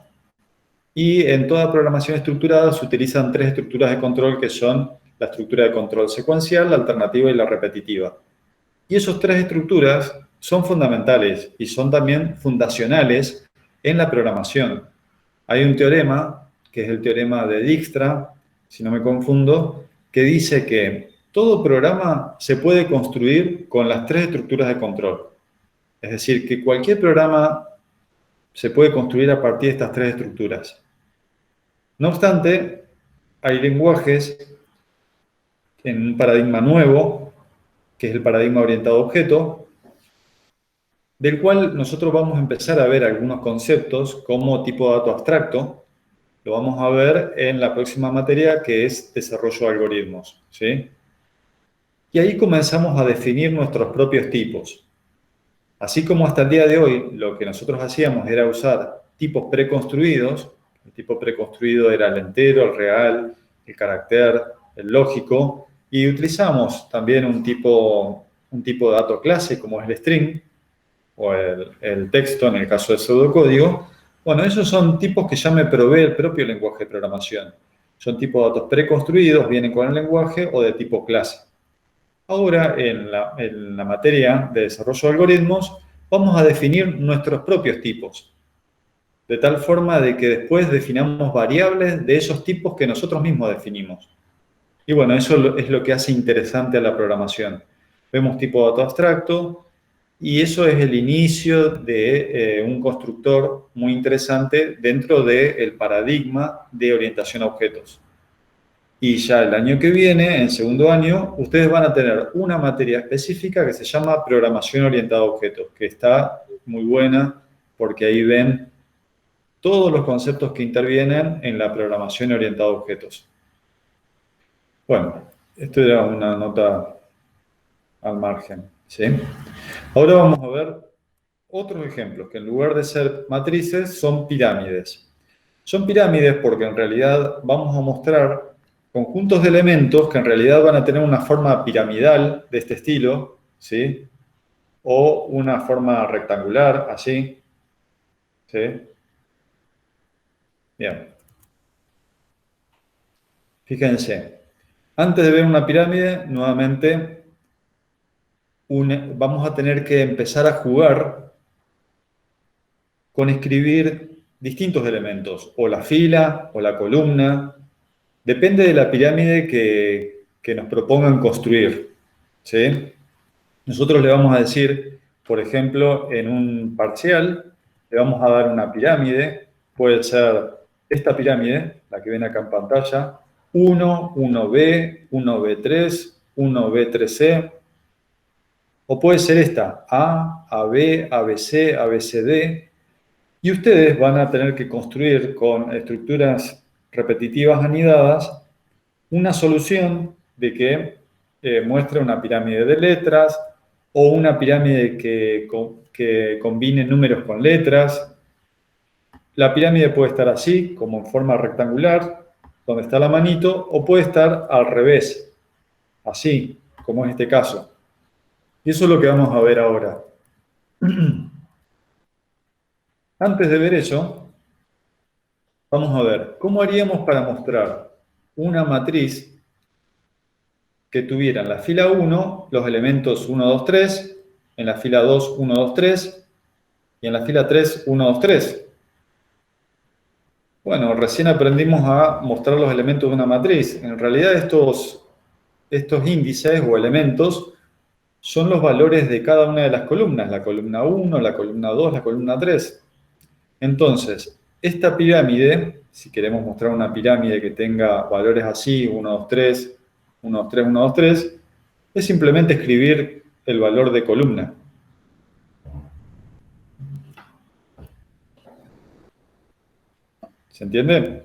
Y en toda programación estructurada se utilizan 3 estructuras de control, que son la estructura de control secuencial, la alternativa y la repetitiva. Y esas 3 estructuras son fundamentales y son también fundacionales en la programación. Hay un teorema, que es el teorema de Dijkstra, si no me confundo, que dice que todo programa se puede construir con las 3 estructuras de control. Es decir, que cualquier programa se puede construir a partir de estas 3 estructuras. No obstante, hay lenguajes en un paradigma nuevo, que es el paradigma orientado a objeto, del cual nosotros vamos a empezar a ver algunos conceptos como tipo de dato abstracto. Lo vamos a ver en la próxima materia, que es desarrollo de algoritmos, ¿sí? Y ahí comenzamos a definir nuestros propios tipos. Así como hasta el día de hoy lo que nosotros hacíamos era usar tipos preconstruidos. El tipo preconstruido era el entero, el real, el carácter, el lógico, y utilizamos también un tipo de dato clase como es el string, o el texto en el caso del pseudocódigo. Bueno, esos son tipos que ya me provee el propio lenguaje de programación. Son tipos de datos preconstruidos, vienen con el lenguaje, o de tipo clase. Ahora, en la materia de desarrollo de algoritmos, vamos a definir nuestros propios tipos, de tal forma de que después definamos variables de esos tipos que nosotros mismos definimos. Y bueno, eso es lo que hace interesante a la programación. Vemos tipo de dato abstracto, Y eso es el inicio de un constructor muy interesante dentro del paradigma de orientación a objetos. Y ya el año que viene, en segundo año, ustedes van a tener una materia específica que se llama programación orientada a objetos, que está muy buena porque ahí ven todos los conceptos que intervienen en la programación orientada a objetos. Bueno, esto era una nota al margen, ¿sí? Ahora vamos a ver otros ejemplos, que en lugar de ser matrices, son pirámides. Son pirámides porque en realidad vamos a mostrar conjuntos de elementos que en realidad van a tener una forma piramidal de este estilo, ¿sí? O una forma rectangular, así, ¿sí? Bien. Fíjense, antes de ver una pirámide, nuevamente vamos a tener que empezar a jugar con escribir distintos elementos, o la fila, o la columna, depende de la pirámide que nos propongan construir, ¿sí? Nosotros le vamos a decir, por ejemplo, en un parcial, le vamos a dar una pirámide, puede ser esta pirámide, la que ven acá en pantalla, 1, 1B, 1B3, 1B3C, o puede ser esta, A, AB, ABC, ABCD, y ustedes van a tener que construir con estructuras repetitivas anidadas una solución de que muestre una pirámide de letras o una pirámide que combine números con letras. La pirámide puede estar así, como en forma rectangular, donde está la manito, o puede estar al revés, así, como en este caso. Y eso es lo que vamos a ver ahora. Antes de ver eso, vamos a ver cómo haríamos para mostrar una matriz que tuviera en la fila 1 los elementos 1, 2, 3, en la fila 2, 1, 2, 3, y en la fila 3, 1, 2, 3. Bueno, recién aprendimos a mostrar los elementos de una matriz. En realidad estos índices o elementos son los valores de cada una de las columnas, la columna 1, la columna 2, la columna 3. Entonces, esta pirámide, si queremos mostrar una pirámide que tenga valores así, 1, 2, 3, 1, 2, 3, 1, 2, 3, es simplemente escribir el valor de columna. ¿Se entiende?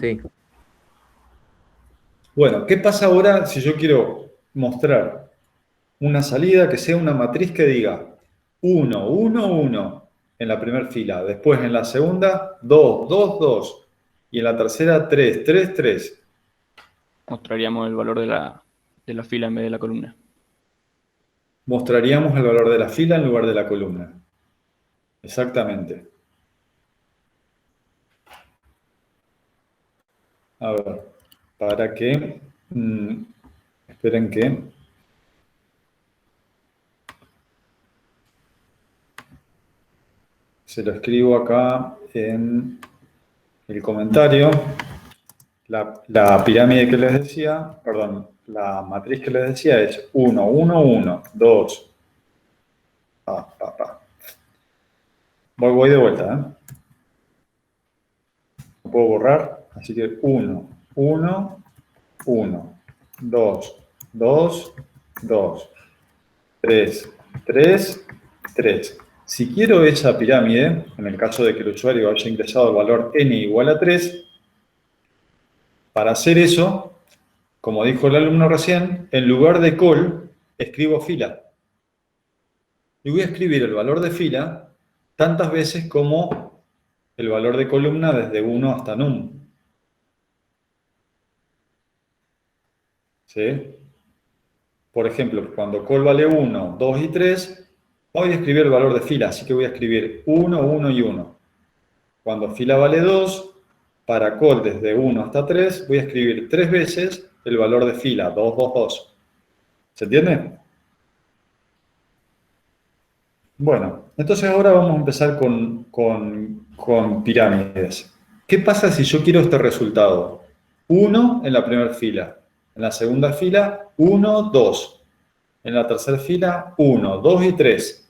Sí. Bueno, ¿qué pasa ahora si yo quiero mostrar una salida que sea una matriz que diga 1, 1, 1 en la primera fila, después en la segunda 2, 2, 2 y en la tercera 3, 3, 3? Mostraríamos el valor de la fila en vez de la columna. Mostraríamos el valor de la fila en lugar de la columna. Exactamente. A ver, para que... esperen que... Se lo escribo acá en el comentario. La pirámide que les decía, perdón, la matriz que les decía es 1, 1, 1, 2. Voy de vuelta, ¿eh? Lo puedo borrar, así que 1, 1, 1, 2, 2, 2, 3, 3, 3. Si quiero esa pirámide, en el caso de que el usuario haya ingresado el valor n igual a 3, para hacer eso, como dijo el alumno recién, en lugar de col, escribo fila. Y voy a escribir el valor de fila tantas veces como el valor de columna desde 1 hasta num. ¿Sí? Por ejemplo, cuando col vale 1, 2 y 3, voy a escribir el valor de fila, así que voy a escribir 1, 1 y 1. Cuando fila vale 2, para col desde 1 hasta 3, voy a escribir 3 veces el valor de fila, 2, 2, 2. ¿Se entiende? Bueno, entonces ahora vamos a empezar con pirámides. ¿Qué pasa si yo quiero este resultado? 1 en la primera fila, en la segunda fila 1, 2. En la tercera fila, 1, 2 y 3.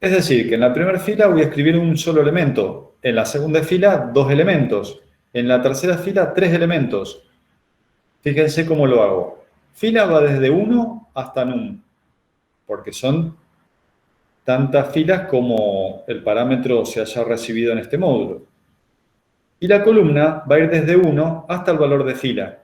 Es decir, que en la primera fila voy a escribir un solo elemento. En la segunda fila, 2 elementos. En la tercera fila, 3 elementos. Fíjense cómo lo hago. Fila va desde 1 hasta num, porque son tantas filas como el parámetro se haya recibido en este módulo. Y la columna va a ir desde 1 hasta el valor de fila.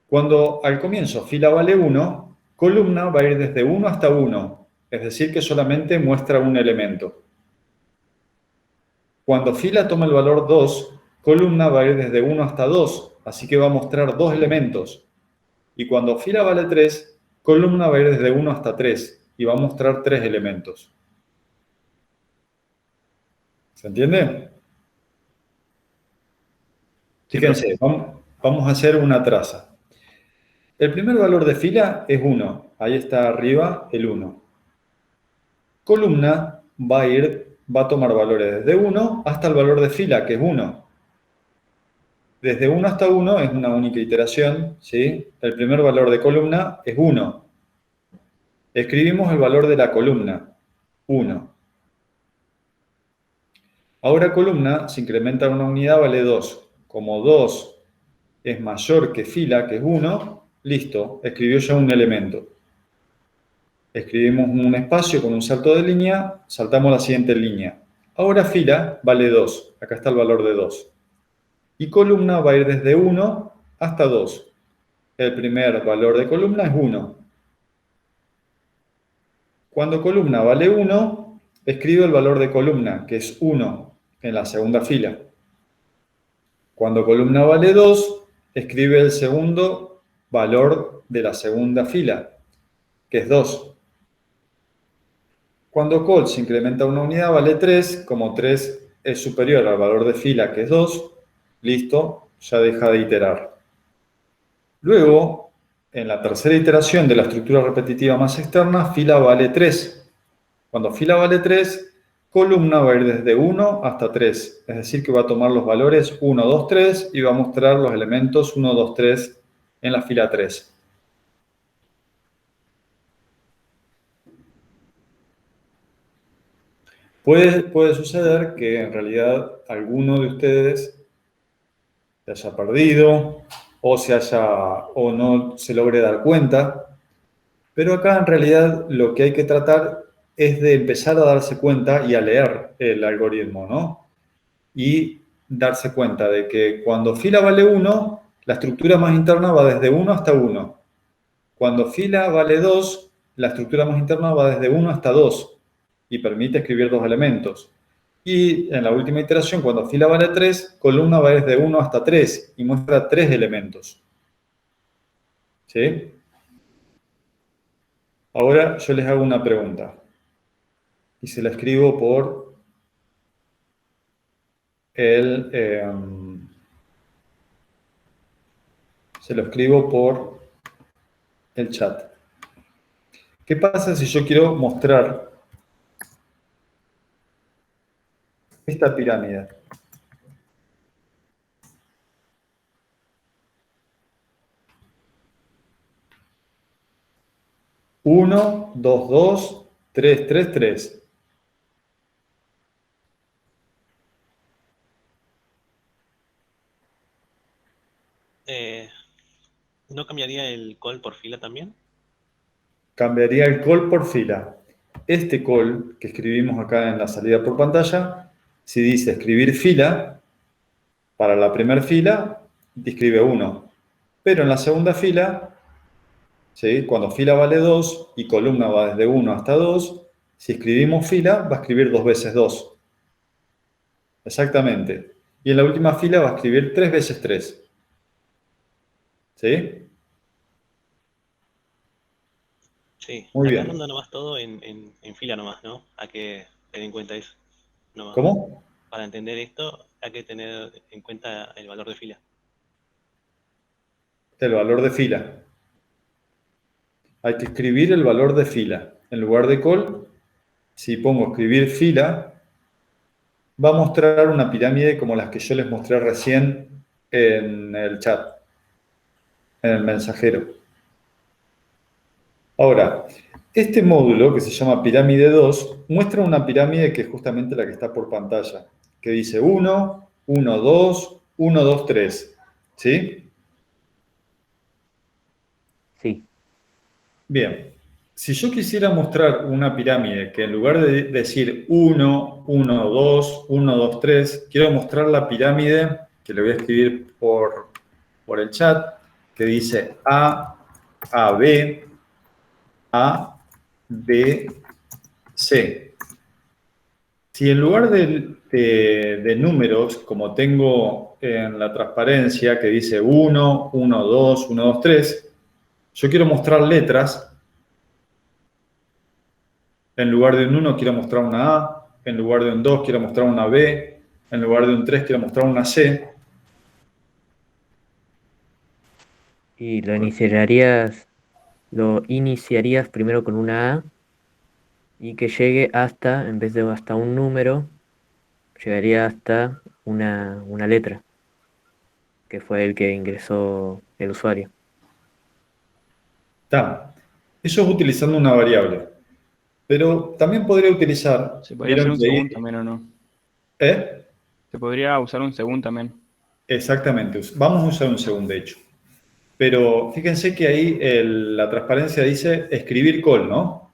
Cuando al comienzo fila vale 1, columna va a ir desde 1 hasta 1, es decir, que solamente muestra un elemento. Cuando fila toma el valor 2, columna va a ir desde 1 hasta 2, así que va a mostrar 2 elementos. Y cuando fila vale 3, columna va a ir desde 1 hasta 3 y va a mostrar 3 elementos. ¿Se entiende? Fíjense, vamos a hacer una traza. El primer valor de fila es 1. Ahí está arriba el 1. Columna va a tomar valores desde 1 hasta el valor de fila, que es 1. Desde 1 hasta 1 es una única iteración, ¿sí? El primer valor de columna es 1. Escribimos el valor de la columna, 1. Ahora columna se incrementa una unidad, vale 2. Como 2 es mayor que fila, que es 1, listo, escribió ya un elemento. Escribimos un espacio con un salto de línea, saltamos la siguiente línea. Ahora fila vale 2, acá está el valor de 2. Y columna va a ir desde 1 hasta 2. El primer valor de columna es 1. Cuando columna vale 1, escribo el valor de columna, que es 1, en la segunda fila. Cuando columna vale 2, escribe el segundo valor de la segunda fila, que es 2. Cuando col se incrementa una unidad, vale 3. Como 3 es superior al valor de fila, que es 2, listo, ya deja de iterar. Luego, en la tercera iteración de la estructura repetitiva más externa, fila vale 3. Cuando fila vale 3, columna va a ir desde 1 hasta 3. Es decir, que va a tomar los valores 1, 2, 3 y va a mostrar los elementos 1, 2, 3 en la fila 3. Puede suceder que en realidad alguno de ustedes se haya perdido o no se logre dar cuenta, pero acá en realidad lo que hay que tratar es de empezar a darse cuenta y a leer el algoritmo, ¿no? Y darse cuenta de que cuando fila vale 1, la estructura más interna va desde 1 hasta 1. Cuando fila vale 2, la estructura más interna va desde 1 hasta 2 y permite escribir 2 elementos. Y en la última iteración, cuando fila vale 3, columna va desde 1 hasta 3 y muestra 3 elementos. ¿Sí? Ahora yo les hago una pregunta. Y se la escribo por el chat. ¿Qué pasa si yo quiero mostrar esta pirámide? Uno, 2, 2, 3, 3, 3. ¿No cambiaría el call por fila también? Cambiaría el call por fila. Este call que escribimos acá en la salida por pantalla, si dice escribir fila, para la primera fila, escribe 1. Pero en la segunda fila, ¿sí? Cuando fila vale 2 y columna va desde 1 hasta 2, si escribimos fila, va a escribir 2 veces 2. Exactamente. Y en la última fila va a escribir 3 veces 3. ¿Sí? Sí, Muy acá bien. ronda nomás todo en fila nomás, ¿no? Hay que tener en cuenta eso. Nomás. ¿Cómo? Para entender esto, hay que tener en cuenta el valor de fila. El valor de fila. Hay que escribir el valor de fila. En lugar de call, si pongo escribir fila, va a mostrar una pirámide como las que yo les mostré recién en el chat, en el mensajero. Ahora, este módulo, que se llama pirámide 2, muestra una pirámide que es justamente la que está por pantalla, que dice 1, 1, 2, 1, 2, 3. ¿Sí? Sí. Bien. Si yo quisiera mostrar una pirámide que en lugar de decir 1, 1, 2, 1, 2, 3, quiero mostrar la pirámide, que le voy a escribir por el chat, que dice A, B, A, B, C. Si en lugar de números, como tengo en la transparencia, que dice 1, 1, 2, 1, 2, 3, yo quiero mostrar letras. En lugar de un 1 quiero mostrar una A, en lugar de un 2 quiero mostrar una B, en lugar de un 3 quiero mostrar una C. Y lo iniciarías primero con una A y que llegue hasta, en vez de hasta un número, llegaría hasta una letra, que fue el que ingresó el usuario. Está. Eso es utilizando una variable. Pero también podría utilizar, Se podría hacer vieron un que según también o no. ¿eh? Se podría usar un según también. Exactamente, vamos a usar un segundo de hecho. Pero fíjense que ahí la transparencia dice escribir call, ¿no?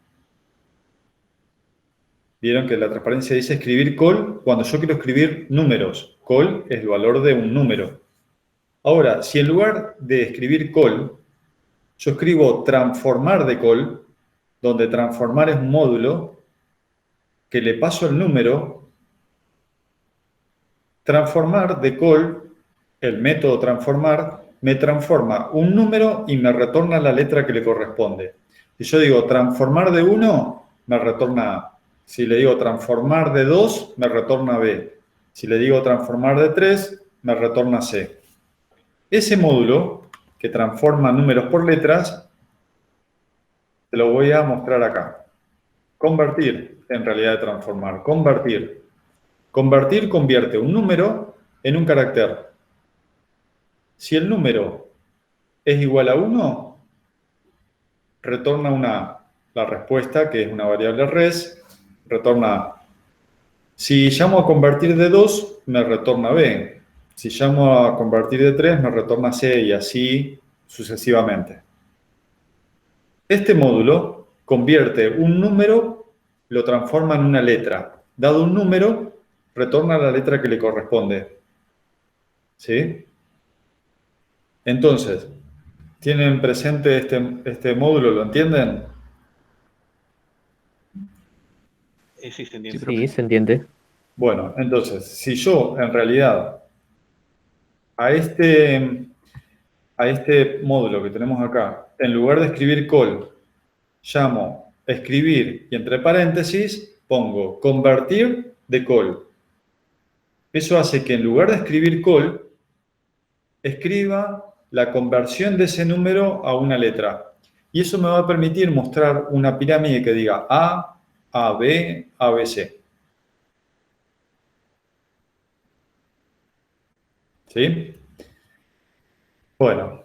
Vieron que la transparencia dice escribir call cuando yo quiero escribir números. Call es el valor de un número. Ahora, si en lugar de escribir call, yo escribo transformar de call, donde transformar es un módulo, que le paso el número, transformar de call, el método transformar, me transforma un número y me retorna la letra que le corresponde. Si yo digo transformar de 1, me retorna A. Si le digo transformar de 2, me retorna B. Si le digo transformar de 3, me retorna C. Ese módulo, que transforma números por letras, te lo voy a mostrar acá. Convertir, en realidad de transformar. Convertir. Convertir convierte un número en un carácter. Si el número es igual a 1, retorna una A. La respuesta, que es una variable res, retorna A. Si llamo a convertir de 2, me retorna B. Si llamo a convertir de 3, me retorna C y así sucesivamente. Este módulo convierte un número, lo transforma en una letra. Dado un número, retorna la letra que le corresponde. ¿Sí? Entonces, ¿tienen presente este módulo? ¿Lo entienden? Sí, se entiende. Sí, se entiende. Bueno, entonces, si yo en realidad a este módulo que tenemos acá, en lugar de escribir call, llamo escribir y entre paréntesis pongo convertir de call. Eso hace que en lugar de escribir call, escriba la conversión de ese número a una letra. Y eso me va a permitir mostrar una pirámide que diga A, B, C. ¿Sí? Bueno,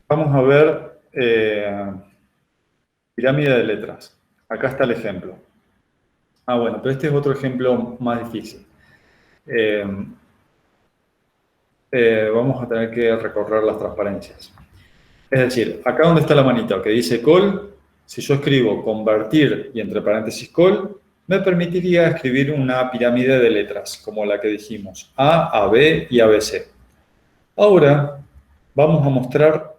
vamos a ver pirámide de letras. Acá está el ejemplo. Bueno, pero este es otro ejemplo más difícil. Vamos a tener que recorrer las transparencias. Es decir, acá donde está la manita que dice call, si yo escribo convertir y entre paréntesis call, me permitiría escribir una pirámide de letras, como la que dijimos, A, B y ABC. Ahora vamos a mostrar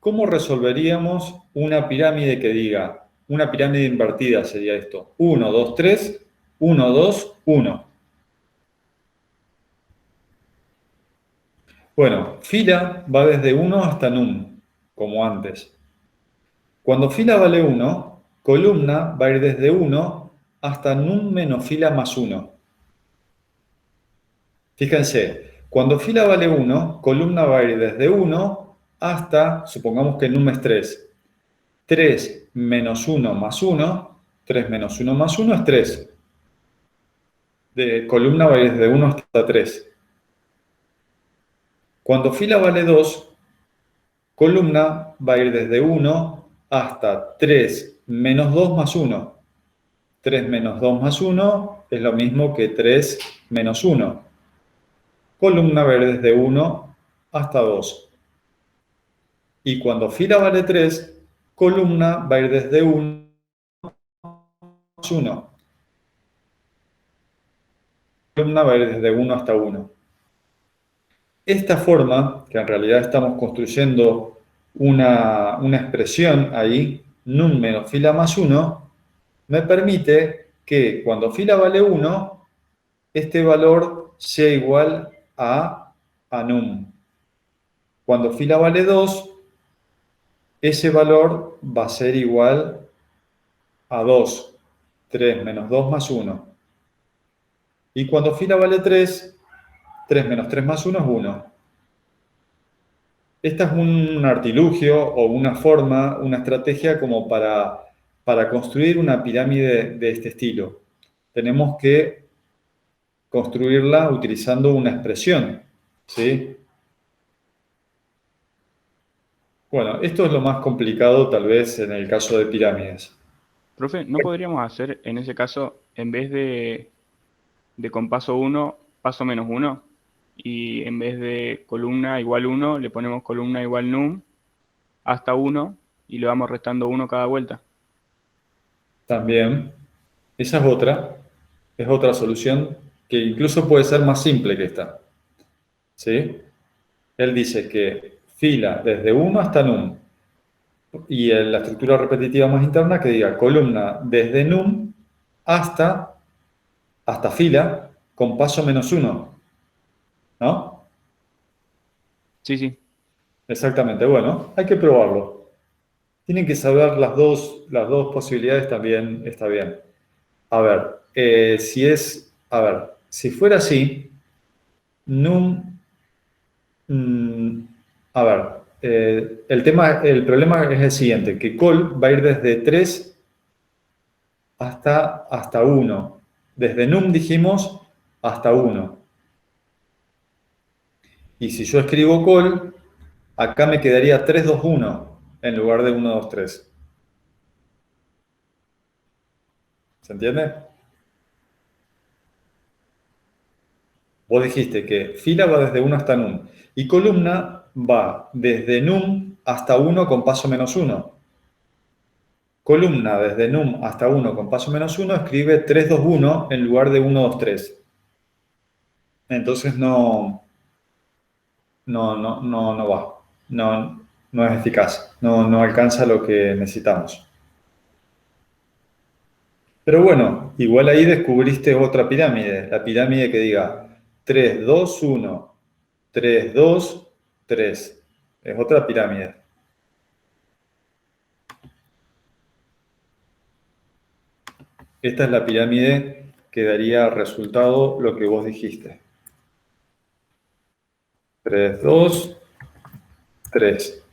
cómo resolveríamos una pirámide que diga, una pirámide invertida sería esto, 1, 2, 3, 1, 2, 1. Bueno, fila va desde 1 hasta num, como antes. Cuando fila vale 1, columna va a ir desde 1 hasta num menos fila más 1. Fíjense, cuando fila vale 1, columna va a ir desde 1 hasta, supongamos que num es 3. 3 menos 1 más 1, 3 menos 1 más 1 es 3. De columna va a ir desde 1 hasta 3. Cuando fila vale 2, columna va a ir desde 1 hasta 3 menos 2 más 1. 3 menos 2 más 1 es lo mismo que 3 menos 1. Columna va a ir desde 1 hasta 2. Y cuando fila vale 3, columna va a ir desde 1 más 1. Columna va a ir desde 1 hasta 1. Esta forma, que en realidad estamos construyendo una expresión ahí, num menos fila más 1, me permite que cuando fila vale 1, este valor sea igual a num. Cuando fila vale 2, ese valor va a ser igual a 2. 3 menos 2 más 1. Y cuando fila vale 3, 3 menos 3 más 1 es 1. Esta es un artilugio o una forma, una estrategia como para construir una pirámide de este estilo. Tenemos que construirla utilizando una expresión, ¿sí? Bueno, esto es lo más complicado tal vez en el caso de pirámides. Profe, ¿no podríamos hacer en ese caso, en vez de con paso 1, paso menos 1? Y en vez de columna igual 1, le ponemos columna igual num hasta 1 y le vamos restando 1 cada vuelta. También, esa es otra solución que incluso puede ser más simple que esta, ¿sí? Él dice que fila desde 1 hasta num, y en la estructura repetitiva más interna que diga columna desde num hasta fila con paso menos 1, ¿no? Sí, sí. Exactamente, bueno, hay que probarlo. Tienen que saber las dos posibilidades también, está bien. A ver, si fuera así, num, a ver, el problema es el siguiente, que col va a ir desde 3 hasta 1. Desde num dijimos hasta 1. Y si yo escribo col, acá me quedaría 3, 2, 1 en lugar de 1, 2, 3. ¿Se entiende? Vos dijiste que fila va desde 1 hasta num y columna va desde num hasta 1 con paso menos 1. Columna desde num hasta 1 con paso menos 1 escribe 3, 2, 1 en lugar de 1, 2, 3. Entonces no va. No es eficaz. No alcanza lo que necesitamos. Pero bueno, igual ahí descubriste otra pirámide. La pirámide que diga 3, 2, 1, 3, 2, 3. Es otra pirámide. Esta es la pirámide que daría resultado lo que vos dijiste. 3, 2, 3.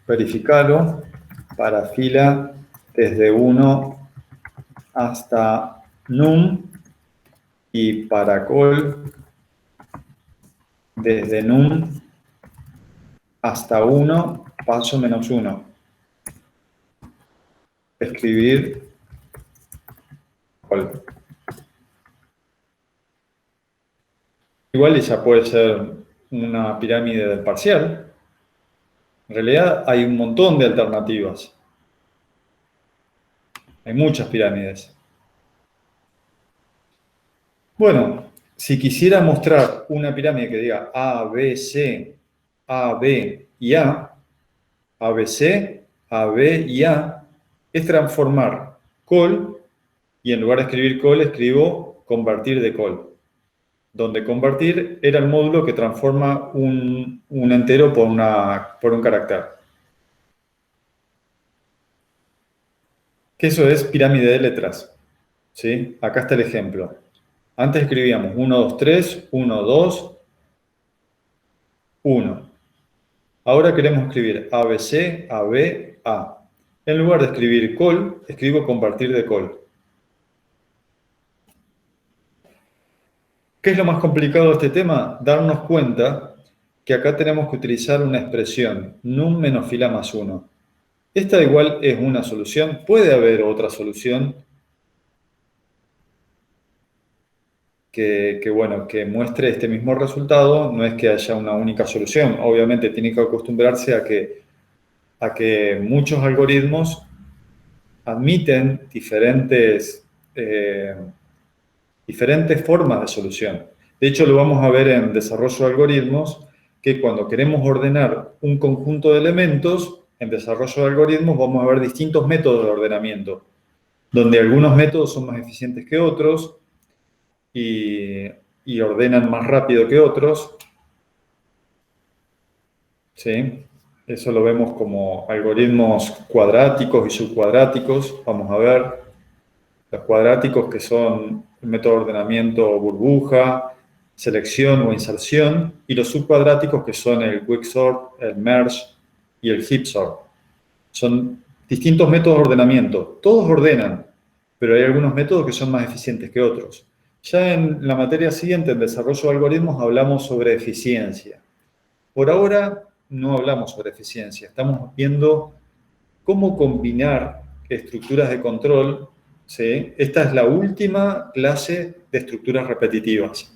Verificalo para fila desde 1 hasta num y para col desde num hasta 1, paso menos 1. Escribir col. Igual ella puede ser una pirámide del parcial. En realidad hay un montón de alternativas. Hay muchas pirámides. Bueno, si quisiera mostrar una pirámide que diga A, B, C, A, B y A, ABC, AB y A, es transformar col, y en lugar de escribir col, escribo convertir de col, donde convertir era el módulo que transforma un entero por un carácter. Que eso es pirámide de letras, ¿sí? Acá está el ejemplo. Antes escribíamos 1, 2, 3, 1, 2, 1. Ahora queremos escribir ABC, AB, A. En lugar de escribir col, escribo convertir de col. ¿Qué es lo más complicado de este tema? Darnos cuenta que acá tenemos que utilizar una expresión, num menos fila más 1. Esta igual es una solución. Puede haber otra solución que muestre este mismo resultado. No es que haya una única solución. Obviamente tiene que acostumbrarse a que muchos algoritmos admiten diferentes formas de solución. De hecho, lo vamos a ver en desarrollo de algoritmos, que cuando queremos ordenar un conjunto de elementos, en desarrollo de algoritmos vamos a ver distintos métodos de ordenamiento, donde algunos métodos son más eficientes que otros y ordenan más rápido que otros. ¿Sí? Eso lo vemos como algoritmos cuadráticos y subcuadráticos. Vamos a ver los cuadráticos, que son el método de ordenamiento burbuja, selección o inserción, y los subcuadráticos, que son el quicksort, el merge y el heap sort. Son distintos métodos de ordenamiento. Todos ordenan, pero hay algunos métodos que son más eficientes que otros. Ya en la materia siguiente, en desarrollo de algoritmos, hablamos sobre eficiencia. Por ahora no hablamos sobre eficiencia. Estamos viendo cómo combinar estructuras de control. ¿Sí? Esta es la última clase de estructuras repetitivas.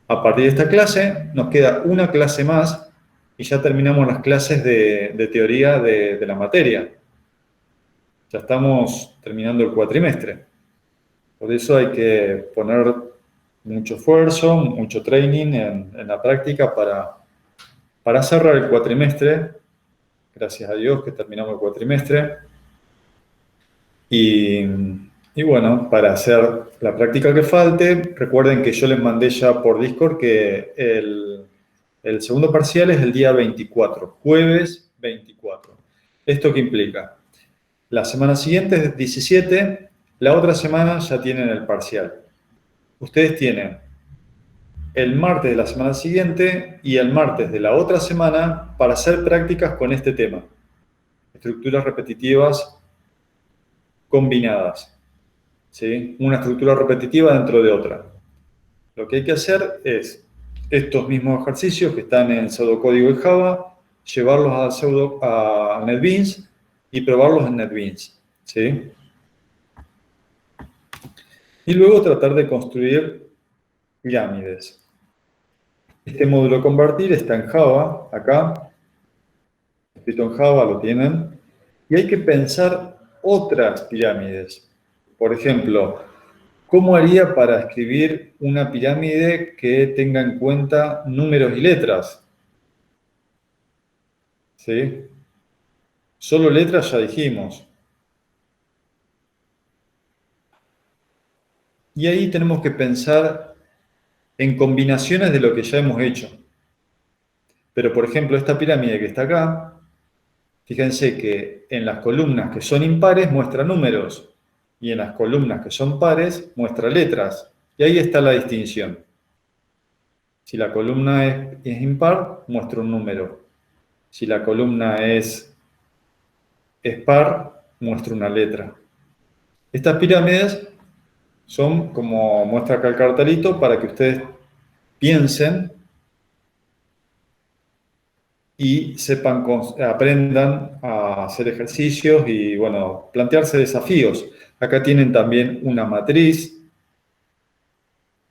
A partir de esta clase nos queda una clase más y ya terminamos las clases de teoría de la materia. Ya estamos terminando el cuatrimestre. Por eso hay que poner mucho esfuerzo, mucho training en la práctica para cerrar el cuatrimestre. Gracias a Dios que terminamos el cuatrimestre. Y bueno, para hacer la práctica que falte, recuerden que yo les mandé ya por Discord que el segundo parcial es el día 24, jueves 24. ¿Esto qué implica? La semana siguiente es 17, la otra semana ya tienen el parcial. Ustedes tienen el martes de la semana siguiente y el martes de la otra semana para hacer prácticas con este tema. Estructuras repetitivas combinadas. ¿Sí? Una estructura repetitiva dentro de otra. Lo que hay que hacer es estos mismos ejercicios que están en pseudocódigo y Java, llevarlos a NetBeans y probarlos en NetBeans. ¿Sí? Y luego tratar de construir pirámides. Este módulo convertir está en Java, acá, escrito en Java, lo tienen, y hay que pensar otras pirámides. Por ejemplo, ¿cómo haría para escribir una pirámide que tenga en cuenta números y letras? ¿Sí? Solo letras ya dijimos. Y ahí tenemos que pensar en combinaciones de lo que ya hemos hecho. Pero, por ejemplo, esta pirámide que está acá, fíjense que en las columnas que son impares muestra números y en las columnas que son pares muestra letras. Y ahí está la distinción. Si la columna es impar, muestra un número. Si la columna es par, muestra una letra. Estas pirámides son, como muestra acá el cartelito, para que ustedes piensen y aprendan a hacer ejercicios y, bueno, plantearse desafíos. Acá tienen también una matriz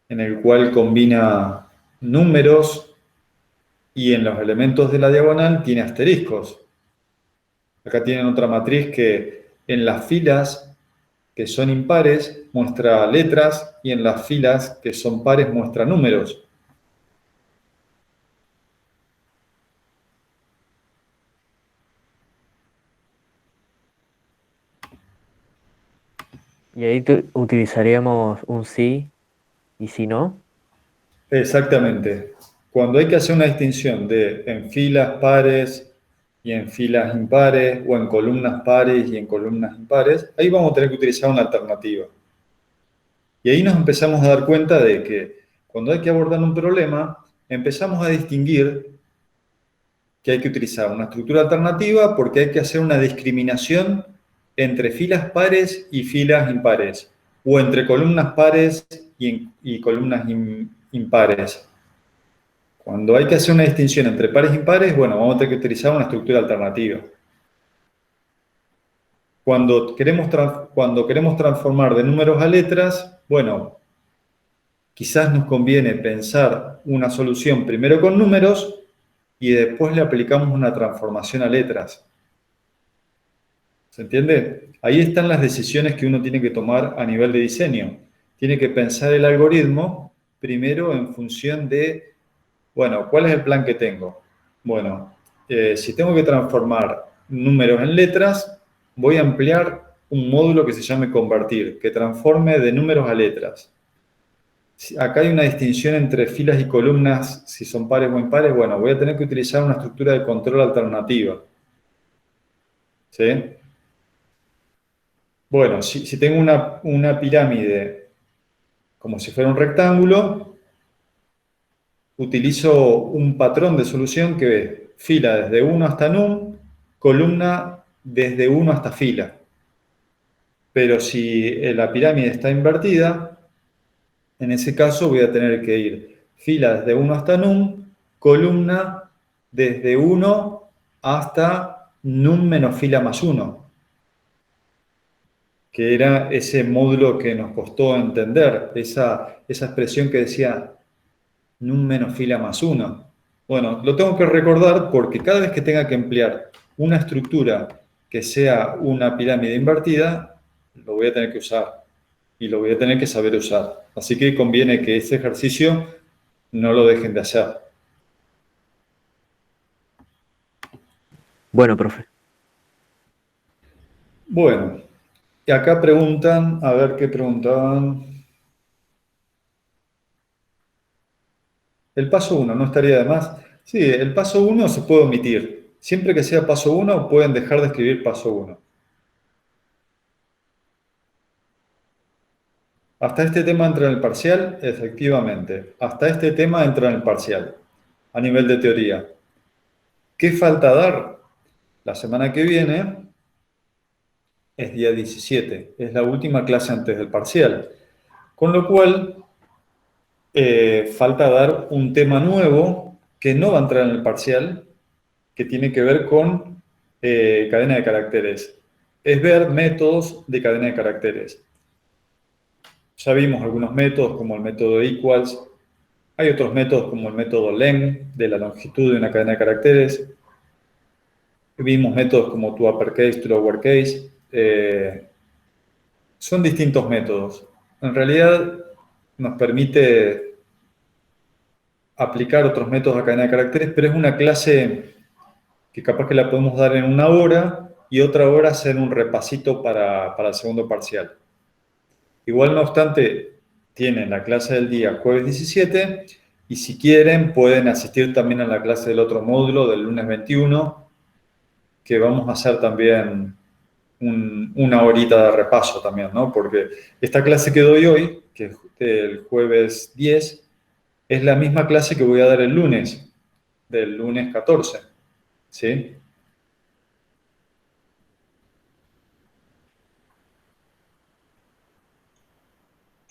en el cual combina números y en los elementos de la diagonal tiene asteriscos. Acá tienen otra matriz que en las filas que son impares muestra letras y en las filas que son pares muestra números. Y ahí utilizaríamos un sí y si no. Exactamente. Cuando hay que hacer una distinción en filas pares y en filas impares, o en columnas pares y en columnas impares, ahí vamos a tener que utilizar una alternativa. Y ahí nos empezamos a dar cuenta de que cuando hay que abordar un problema, empezamos a distinguir que hay que utilizar una estructura alternativa porque hay que hacer una discriminación entre filas pares y filas impares, o entre columnas pares y columnas impares. Cuando hay que hacer una distinción entre pares e impares, bueno, vamos a tener que utilizar una estructura alternativa. Cuando queremos transformar de números a letras, bueno, quizás nos conviene pensar una solución primero con números y después le aplicamos una transformación a letras. ¿Se entiende? Ahí están las decisiones que uno tiene que tomar a nivel de diseño. Tiene que pensar el algoritmo primero en función de, bueno, ¿cuál es el plan que tengo? Bueno, si tengo que transformar números en letras, voy a emplear un módulo que se llame convertir, que transforme de números a letras. Acá hay una distinción entre filas y columnas, si son pares o impares. Bueno, voy a tener que utilizar una estructura de control alternativa. ¿Sí? Bueno, si tengo una pirámide como si fuera un rectángulo, utilizo un patrón de solución que es fila desde 1 hasta num, columna desde 1 hasta fila. Pero si la pirámide está invertida, en ese caso voy a tener que ir fila desde 1 hasta num, columna desde 1 hasta num menos fila más 1, que era ese módulo que nos costó entender, esa expresión que decía num menos fila más 1. Bueno, lo tengo que recordar porque cada vez que tenga que emplear una estructura que sea una pirámide invertida, lo voy a tener que usar y lo voy a tener que saber usar. Así que conviene que ese ejercicio no lo dejen de hacer. Bueno, profe. Bueno, y acá preguntan, a ver qué preguntaban. El paso 1, ¿no estaría de más? Sí, el paso 1 se puede omitir. Siempre que sea paso 1, pueden dejar de escribir paso 1. ¿Hasta este tema entra en el parcial? Efectivamente. Hasta este tema entra en el parcial, a nivel de teoría. ¿Qué falta dar? La semana que viene es día 17. Es la última clase antes del parcial. Con lo cual, falta dar un tema nuevo que no va a entrar en el parcial, que tiene que ver con cadena de caracteres. Es ver métodos de cadena de caracteres. Ya vimos algunos métodos como el método equals. Hay otros métodos como el método len, de la longitud de una cadena de caracteres. Vimos métodos como to uppercase, to lowercase. Son distintos métodos. En realidad nos permite aplicar otros métodos a cadena de caracteres, pero es una clase que capaz que la podemos dar en una hora y otra hora hacer un repasito para el segundo parcial. Igual, no obstante, tienen la clase del día jueves 17 y si quieren pueden asistir también a la clase del otro módulo del lunes 21, que vamos a hacer también una horita de repaso también, ¿no? Porque esta clase que doy hoy, que es el jueves 10, es la misma clase que voy a dar el lunes, del lunes 14, ¿sí?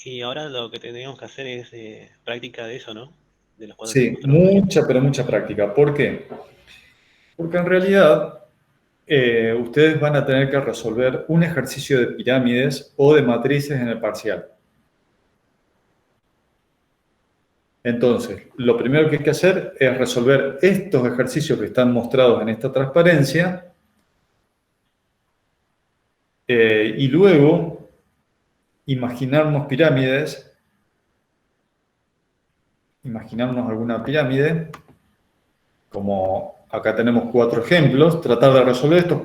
Y ahora lo que tendríamos que hacer es práctica de eso, ¿no? De los cuatro Sí, tipos. mucha, pero mucha práctica. ¿Por qué? Porque en realidad ustedes van a tener que resolver un ejercicio de pirámides o de matrices en el parcial. Entonces, lo primero que hay que hacer es resolver estos ejercicios que están mostrados en esta transparencia y luego imaginarnos pirámides, imaginarnos alguna pirámide, como acá tenemos 4 ejemplos, tratar de resolver estos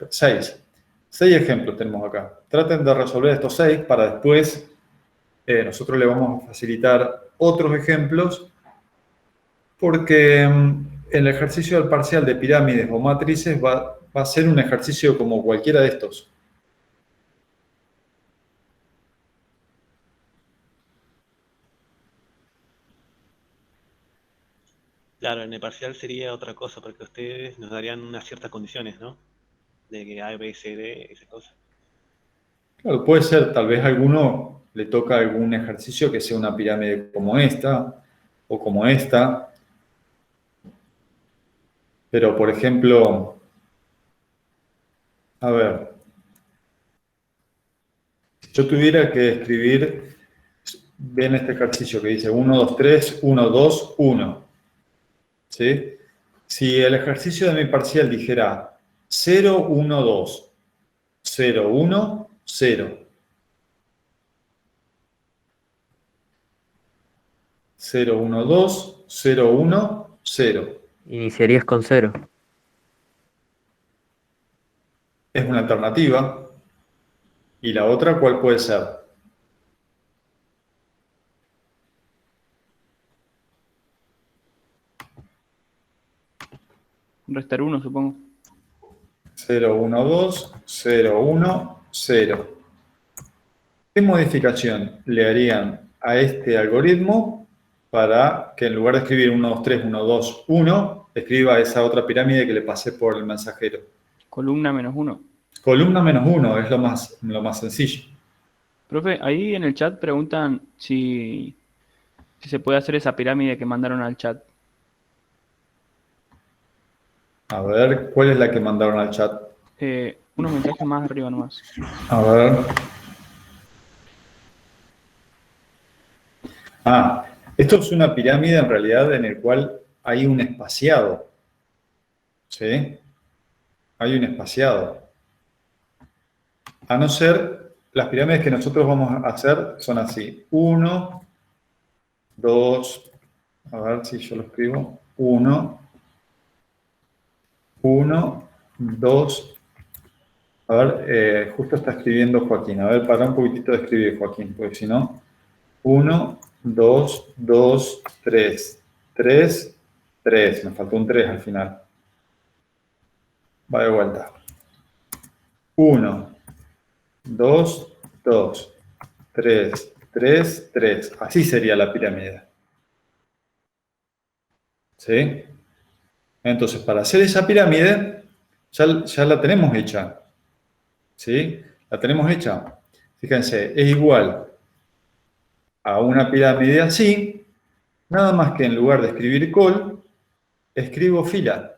6. 6 ejemplos tenemos acá. Traten de resolver estos 6 para después nosotros le vamos a facilitar otros ejemplos porque el ejercicio del parcial de pirámides o matrices va a ser un ejercicio como cualquiera de estos. Claro, en el parcial sería otra cosa, porque ustedes nos darían unas ciertas condiciones, ¿no? De que A, B, C, D, esa cosa. Claro, puede ser, tal vez a alguno le toca algún ejercicio que sea una pirámide como esta o como esta. Pero, por ejemplo, a ver, si yo tuviera que escribir, ven este ejercicio que dice 1, 2, 3, 1, 2, 1. ¿Sí? Si el ejercicio de mi parcial dijera 0, 1, 2, 0, 1, 0. 0, 1, 2, 0, 1, 0. Iniciarías con 0. Es una alternativa. ¿Y la otra cuál puede ser? Restar 1, supongo. 0, 1, 2, 0, 1, 0. ¿Qué modificación le harían a este algoritmo para que en lugar de escribir 1, 2, 3, 1, 2, 1, escriba esa otra pirámide que le pasé por el mensajero? Columna menos 1. Columna menos 1 es lo más sencillo. Profe, ahí en el chat preguntan si se puede hacer esa pirámide que mandaron al chat. A ver, ¿cuál es la que mandaron al chat? Unos mensajes más arriba nomás. A ver. Esto es una pirámide en realidad en el cual hay un espaciado. ¿Sí? Hay un espaciado. A no ser, las pirámides que nosotros vamos a hacer son así. 1, 2, a ver si yo lo escribo. 1, 1, 2. A ver, justo está escribiendo Joaquín. A ver, para un poquitito de escribir, Joaquín, porque si no. 1, 2, 2, 3. 3, 3. Me faltó un 3 al final. Va de vuelta. 1, 2, 2, 3, 3, 3. Así sería la pirámide. ¿Sí? Entonces, para hacer esa pirámide, ya la tenemos hecha. ¿Sí? La tenemos hecha. Fíjense, es igual a una pirámide así, nada más que en lugar de escribir col, escribo fila.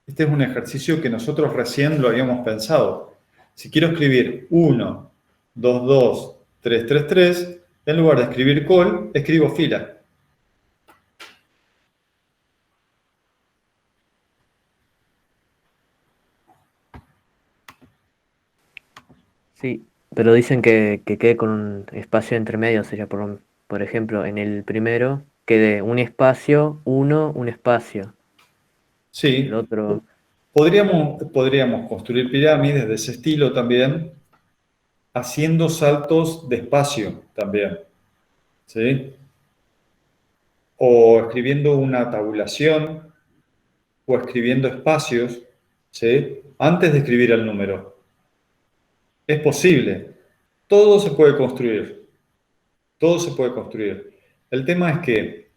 Este es un ejercicio que nosotros recién lo habíamos pensado. Si quiero escribir 1, 2, 2, 3, 3, 3, en lugar de escribir col, escribo fila. Sí, pero dicen que quede con un espacio entre medio, sería por ejemplo, en el primero quede un espacio, uno, un espacio. El Sí, otro, podríamos construir pirámides de ese estilo también, haciendo saltos de espacio también. ¿Sí? O escribiendo una tabulación, o escribiendo espacios, ¿sí? Antes de escribir el número. Es posible. Todo se puede construir. Todo se puede construir. El tema es que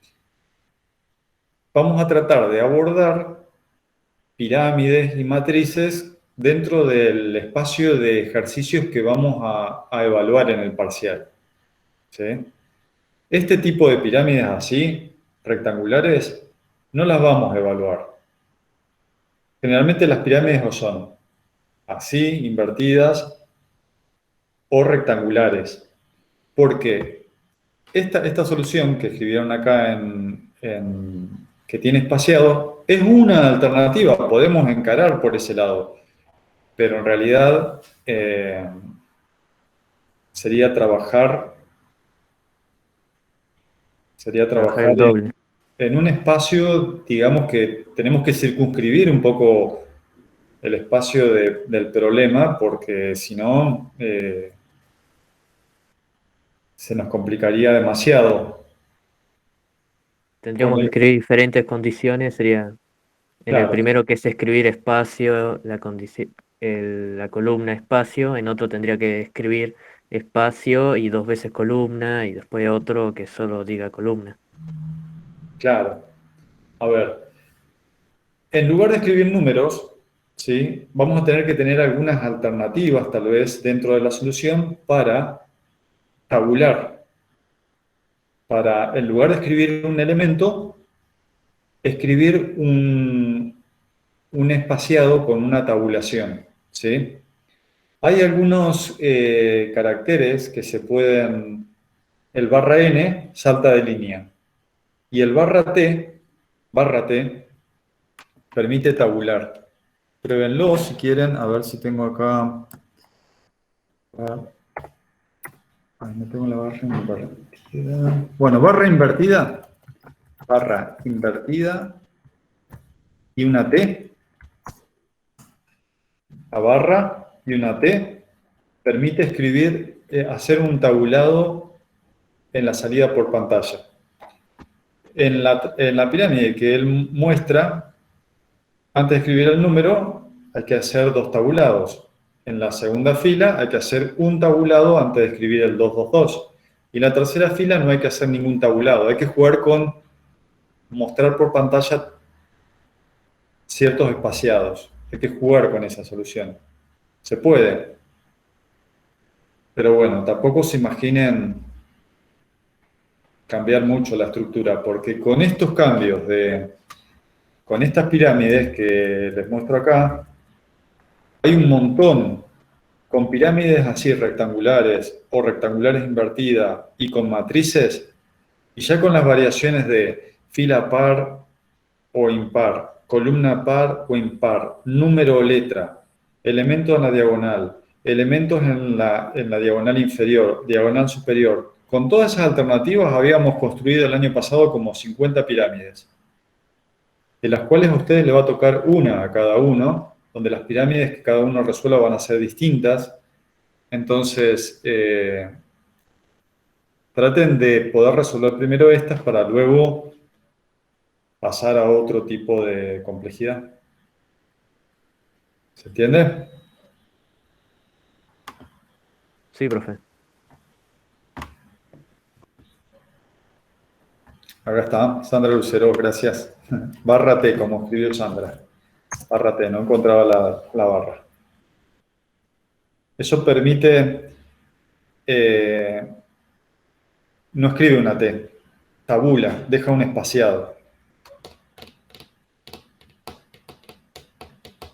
vamos a tratar de abordar pirámides y matrices dentro del espacio de ejercicios que vamos a evaluar en el parcial. ¿Sí? Este tipo de pirámides así, rectangulares, no las vamos a evaluar. Generalmente las pirámides o son así, invertidas, o rectangulares. Porque esta solución que escribieron acá que tiene espaciado es una alternativa, podemos encarar por ese lado, pero en realidad sería trabajar trabajar el doble. en un espacio, digamos que tenemos que circunscribir un poco el espacio del problema, porque si no se nos complicaría demasiado. Tendríamos que escribir diferentes condiciones, sería en el Claro, primero que es escribir espacio, la columna espacio, en otro tendría que escribir espacio y 2 veces columna, y después otro que solo diga columna. claro. A ver, en lugar de escribir números, ¿sí? Vamos a tener que tener algunas alternativas, tal vez, dentro de la solución para tabular. Para, en lugar de escribir un elemento, escribir un espaciado con una tabulación, ¿sí? Hay algunos caracteres que se pueden... El barra N salta de línea y el barra T permite tabular. Pruébenlo si quieren, a ver si tengo acá... Ay, no tengo la barra invertida. Bueno, barra invertida y una T. La barra y una T permite escribir, hacer un tabulado en la salida por pantalla. En la pirámide que él muestra, antes de escribir el número, hay que hacer 2 tabulados. En la segunda fila hay que hacer un tabulado antes de escribir el 222. Y en la tercera fila no hay que hacer ningún tabulado. Hay que jugar con mostrar por pantalla ciertos espaciados. Hay que jugar con esa solución. Se puede. Pero bueno, tampoco se imaginen cambiar mucho la estructura, porque con estos cambios con estas pirámides que les muestro acá, hay un montón, con pirámides así rectangulares o rectangulares invertidas y con matrices, y ya con las variaciones de fila par o impar, columna par o impar, número o letra, elementos en la diagonal, elementos en la diagonal inferior, diagonal superior. Con todas esas alternativas habíamos construido el año pasado como 50 pirámides, de las cuales a ustedes les va a tocar una a cada uno, donde las pirámides que cada uno resuelva van a ser distintas. Entonces, traten de poder resolver primero estas para luego pasar a otro tipo de complejidad. ¿Se entiende? Sí, profe. Acá está, Sandra Lucero, gracias. Barra T, como escribió Sandra. Barra T, no encontraba la barra. Eso permite, no escribe una T, tabula, deja un espaciado.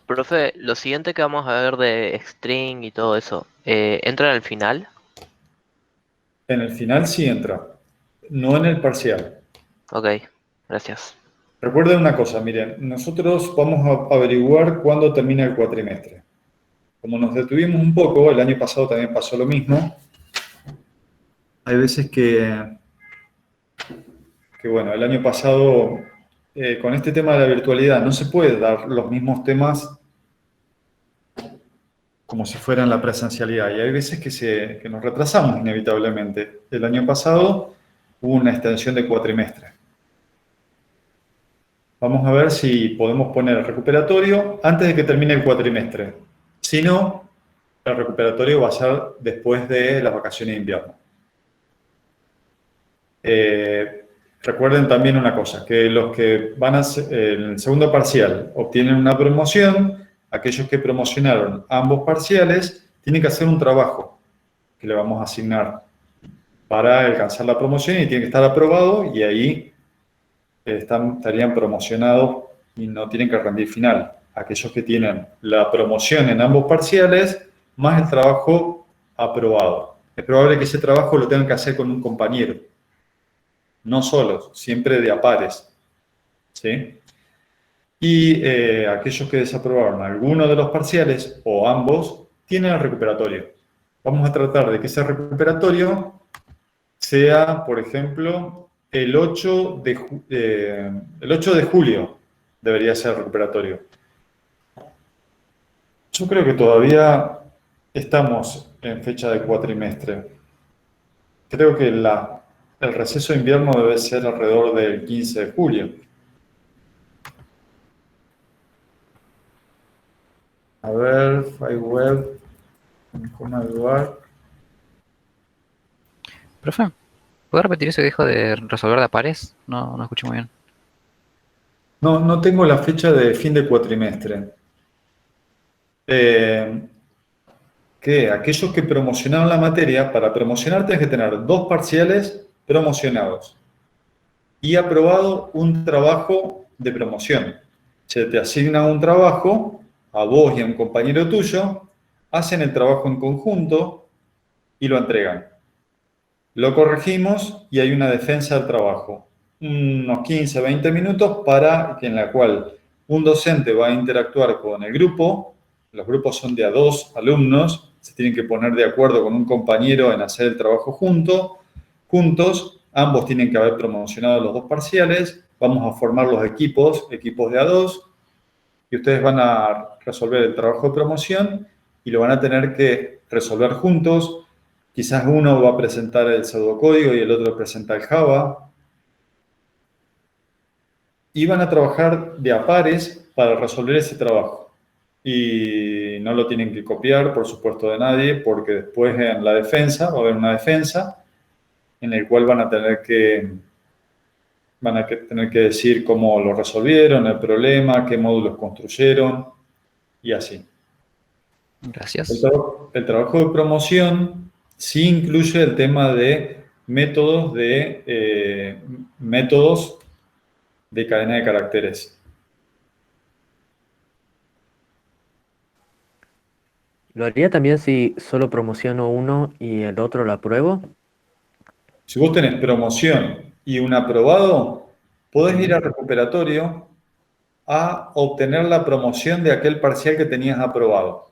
Profe, lo siguiente que vamos a ver de string y todo eso, ¿entra en el final? En el final sí entra, no en el parcial. Ok, gracias. Recuerden una cosa, miren, nosotros vamos a averiguar cuándo termina el cuatrimestre. Como nos detuvimos un poco, el año pasado también pasó lo mismo. Hay veces que bueno, el año pasado, con este tema de la virtualidad, no se puede dar los mismos temas como si fueran la presencialidad. Y hay veces que nos retrasamos inevitablemente. El año pasado hubo una extensión de cuatrimestre. Vamos a ver si podemos poner el recuperatorio antes de que termine el cuatrimestre. Si no, el recuperatorio va a ser después de las vacaciones de invierno. Recuerden también una cosa, que los que van a hacer el segundo parcial obtienen una promoción, aquellos que promocionaron ambos parciales tienen que hacer un trabajo que le vamos a asignar para alcanzar la promoción y tiene que estar aprobado y ahí estarían promocionados y no tienen que rendir final. Aquellos que tienen la promoción en ambos parciales más el trabajo aprobado. Es probable que ese trabajo lo tengan que hacer con un compañero, no solos, siempre de a pares, ¿sí? Y aquellos que desaprobaron alguno de los parciales o ambos tienen el recuperatorio. Vamos a tratar de que ese recuperatorio sea, por ejemplo, el 8 de julio debería ser el recuperatorio. Yo creo que todavía estamos en fecha de cuatrimestre. Creo que el receso de invierno debe ser alrededor del 15 de julio. A ver, FileWeb, ¿cómo ayudar? Profe, ¿puedo repetir eso que dijo de resolver de a pares? No escuché muy bien. No tengo la fecha de fin de cuatrimestre. Que aquellos que promocionaron la materia, para promocionar tienes que tener 2 parciales promocionados y aprobado un trabajo de promoción. Se te asigna un trabajo, a vos y a un compañero tuyo, hacen el trabajo en conjunto y lo entregan. Lo corregimos y hay una defensa del trabajo. Unos 15, 20 minutos en la cual un docente va a interactuar con el grupo. Los grupos son de a 2 alumnos, se tienen que poner de acuerdo con un compañero en hacer el trabajo juntos. Ambos tienen que haber promocionado los 2 parciales. Vamos a formar los equipos de a 2, y ustedes van a resolver el trabajo de promoción y lo van a tener que resolver juntos. Quizás uno va a presentar el pseudocódigo y el otro presenta el Java. Y van a trabajar de a pares para resolver ese trabajo. Y no lo tienen que copiar, por supuesto, de nadie, porque después en la defensa va a haber una defensa en la cual van a tener que decir cómo lo resolvieron, el problema, qué módulos construyeron y así. Gracias. El trabajo de promoción sí incluye el tema de métodos de cadena de caracteres. ¿Lo haría también si solo promociono uno y el otro lo apruebo? Si vos tenés promoción y un aprobado, podés ir al recuperatorio a obtener la promoción de aquel parcial que tenías aprobado.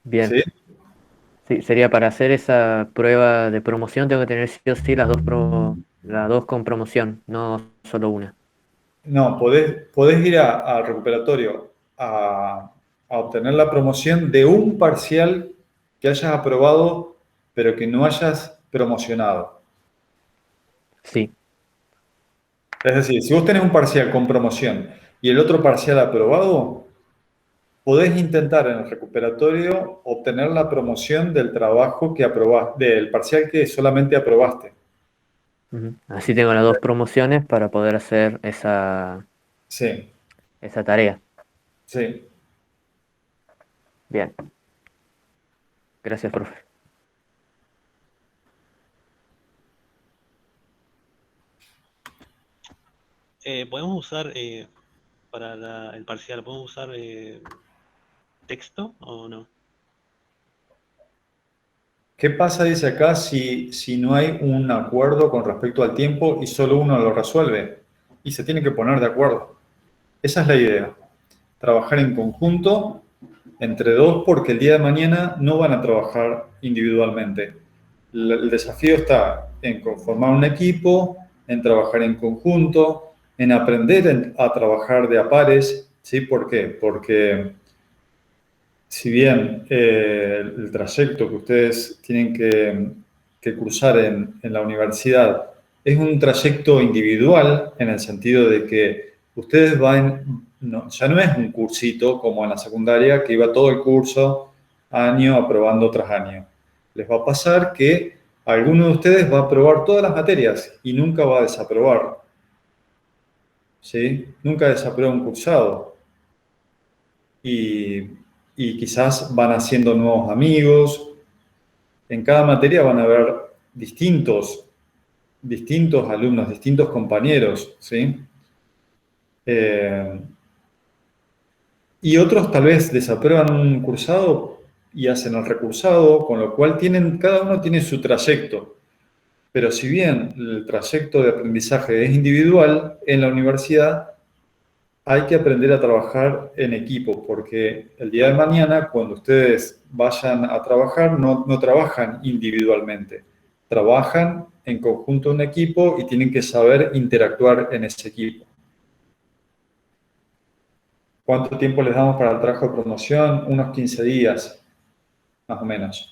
Bien. ¿Sí? Sí, sería para hacer esa prueba de promoción, tengo que tener sí o sí las dos con promoción, no solo una. No, podés ir al recuperatorio a obtener la promoción de un parcial que hayas aprobado, pero que no hayas promocionado. Sí, Es decir, si vos tenés un parcial con promoción y el otro parcial aprobado, podés intentar en el recuperatorio obtener la promoción del trabajo que aprobaste, del parcial que solamente aprobaste. así tengo las dos promociones para poder hacer esa Sí, tarea. sí. Bien. Gracias, profe. ¿Podemos usar para el parcial, podemos usar texto o no? ¿Qué pasa, dice acá, si no hay un acuerdo con respecto al tiempo y solo uno lo resuelve? Y se tiene que poner de acuerdo. Esa es la idea. Trabajar en conjunto entre 2, porque el día de mañana no van a trabajar individualmente. El desafío está en conformar un equipo, en trabajar en conjunto, en aprender a trabajar de a pares. ¿Sí? ¿Por qué? Porque si bien el trayecto que ustedes tienen que cruzar en la universidad es un trayecto individual, en el sentido de que ustedes ya no es un cursito como en la secundaria, que iba todo el curso, año aprobando tras año. Les va a pasar que alguno de ustedes va a aprobar todas las materias y nunca va a desaprobar. ¿Sí? Nunca desaprueba un cursado. Y quizás van haciendo nuevos amigos. En cada materia van a haber distintos alumnos, distintos compañeros, ¿sí? Y otros tal vez desaprueban un cursado y hacen el recursado, con lo cual cada uno tiene su trayecto. Pero si bien el trayecto de aprendizaje es individual, en la universidad hay que aprender a trabajar en equipo, porque el día de mañana, cuando ustedes vayan a trabajar, no trabajan individualmente, trabajan en conjunto en equipo y tienen que saber interactuar en ese equipo. ¿Cuánto tiempo les damos para el trabajo de promoción? Unos 15 días, más o menos.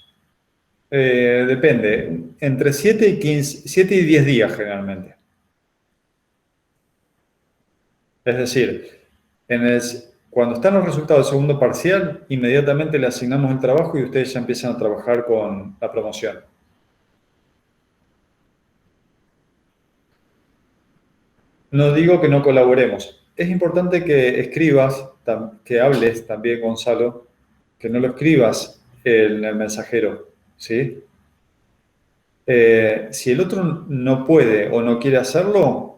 Depende, entre 7 y 10 días generalmente. Es decir, cuando están los resultados del segundo parcial, inmediatamente le asignamos el trabajo y ustedes ya empiezan a trabajar con la promoción. No digo que no colaboremos. Es importante que escribas, que hables también, Gonzalo, que no lo escribas en el mensajero, ¿sí? Si el otro no puede o no quiere hacerlo,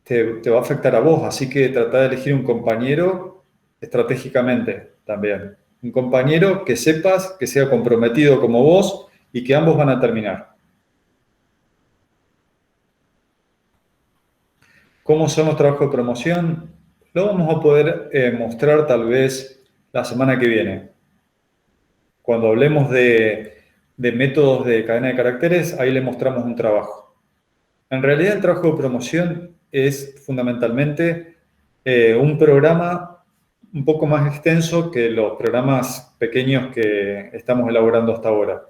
te va a afectar a vos, así que trata de elegir un compañero estratégicamente también. Un compañero que sepas que sea comprometido como vos y que ambos van a terminar. ¿Cómo son los trabajos de promoción? Lo vamos a poder mostrar tal vez la semana que viene. Cuando hablemos de métodos de cadena de caracteres, ahí le mostramos un trabajo. En realidad el trabajo de promoción es fundamentalmente un programa un poco más extenso que los programas pequeños que estamos elaborando hasta ahora.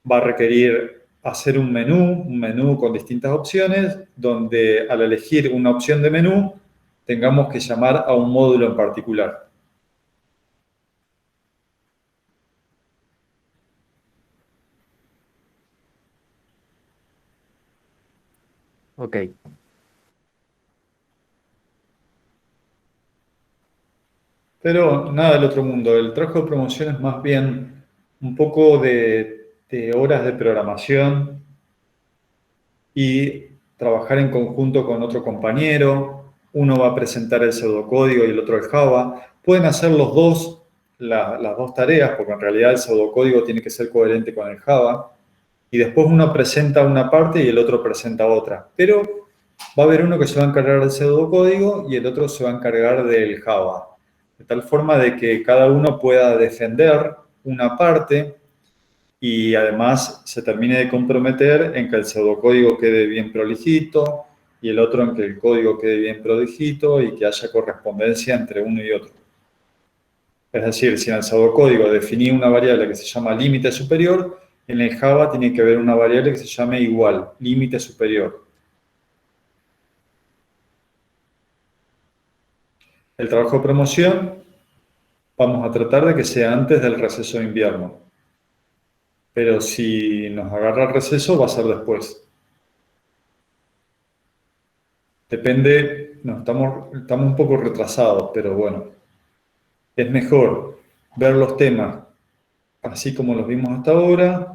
Va a requerir hacer un menú con distintas opciones, donde al elegir una opción de menú tengamos que llamar a un módulo en particular. Ok. Pero nada del otro mundo. El trabajo de promoción es más bien un poco de horas de programación y trabajar en conjunto con otro compañero. Uno va a presentar el pseudocódigo y el otro el Java. Pueden hacer los dos las dos tareas, porque en realidad el pseudocódigo tiene que ser coherente con el Java. Y después uno presenta una parte y el otro presenta otra. Pero va a haber uno que se va a encargar del pseudocódigo y el otro se va a encargar del Java. De tal forma de que cada uno pueda defender una parte y además se termine de comprometer en que el pseudocódigo quede bien prolijito y el otro en que el código quede bien prolijito y que haya correspondencia entre uno y otro. Es decir, si en el pseudocódigo definí una variable que se llama límite superior, en el Java tiene que haber una variable que se llame igual, límite superior. El trabajo de promoción vamos a tratar de que sea antes del receso de invierno. Pero si nos agarra el receso, va a ser después. Depende, no, estamos un poco retrasados, pero bueno. Es mejor ver los temas así como los vimos hasta ahora,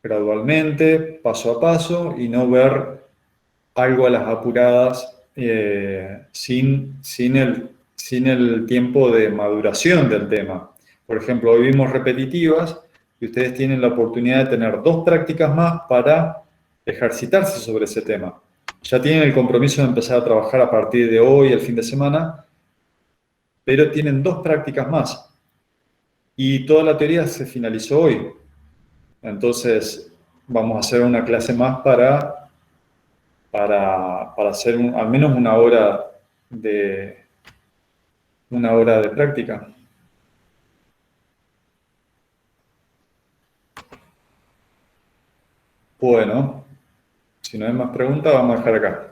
gradualmente, paso a paso, y no ver algo a las apuradas sin el tiempo de maduración del tema. Por ejemplo, hoy vimos repetitivas y ustedes tienen la oportunidad de tener 2 prácticas más para ejercitarse sobre ese tema. Ya tienen el compromiso de empezar a trabajar a partir de hoy, el fin de semana, pero tienen 2 prácticas más. Y toda la teoría se finalizó hoy. Entonces, vamos a hacer una clase más para hacer al menos una hora de práctica. Bueno, si no hay más preguntas, vamos a dejar acá.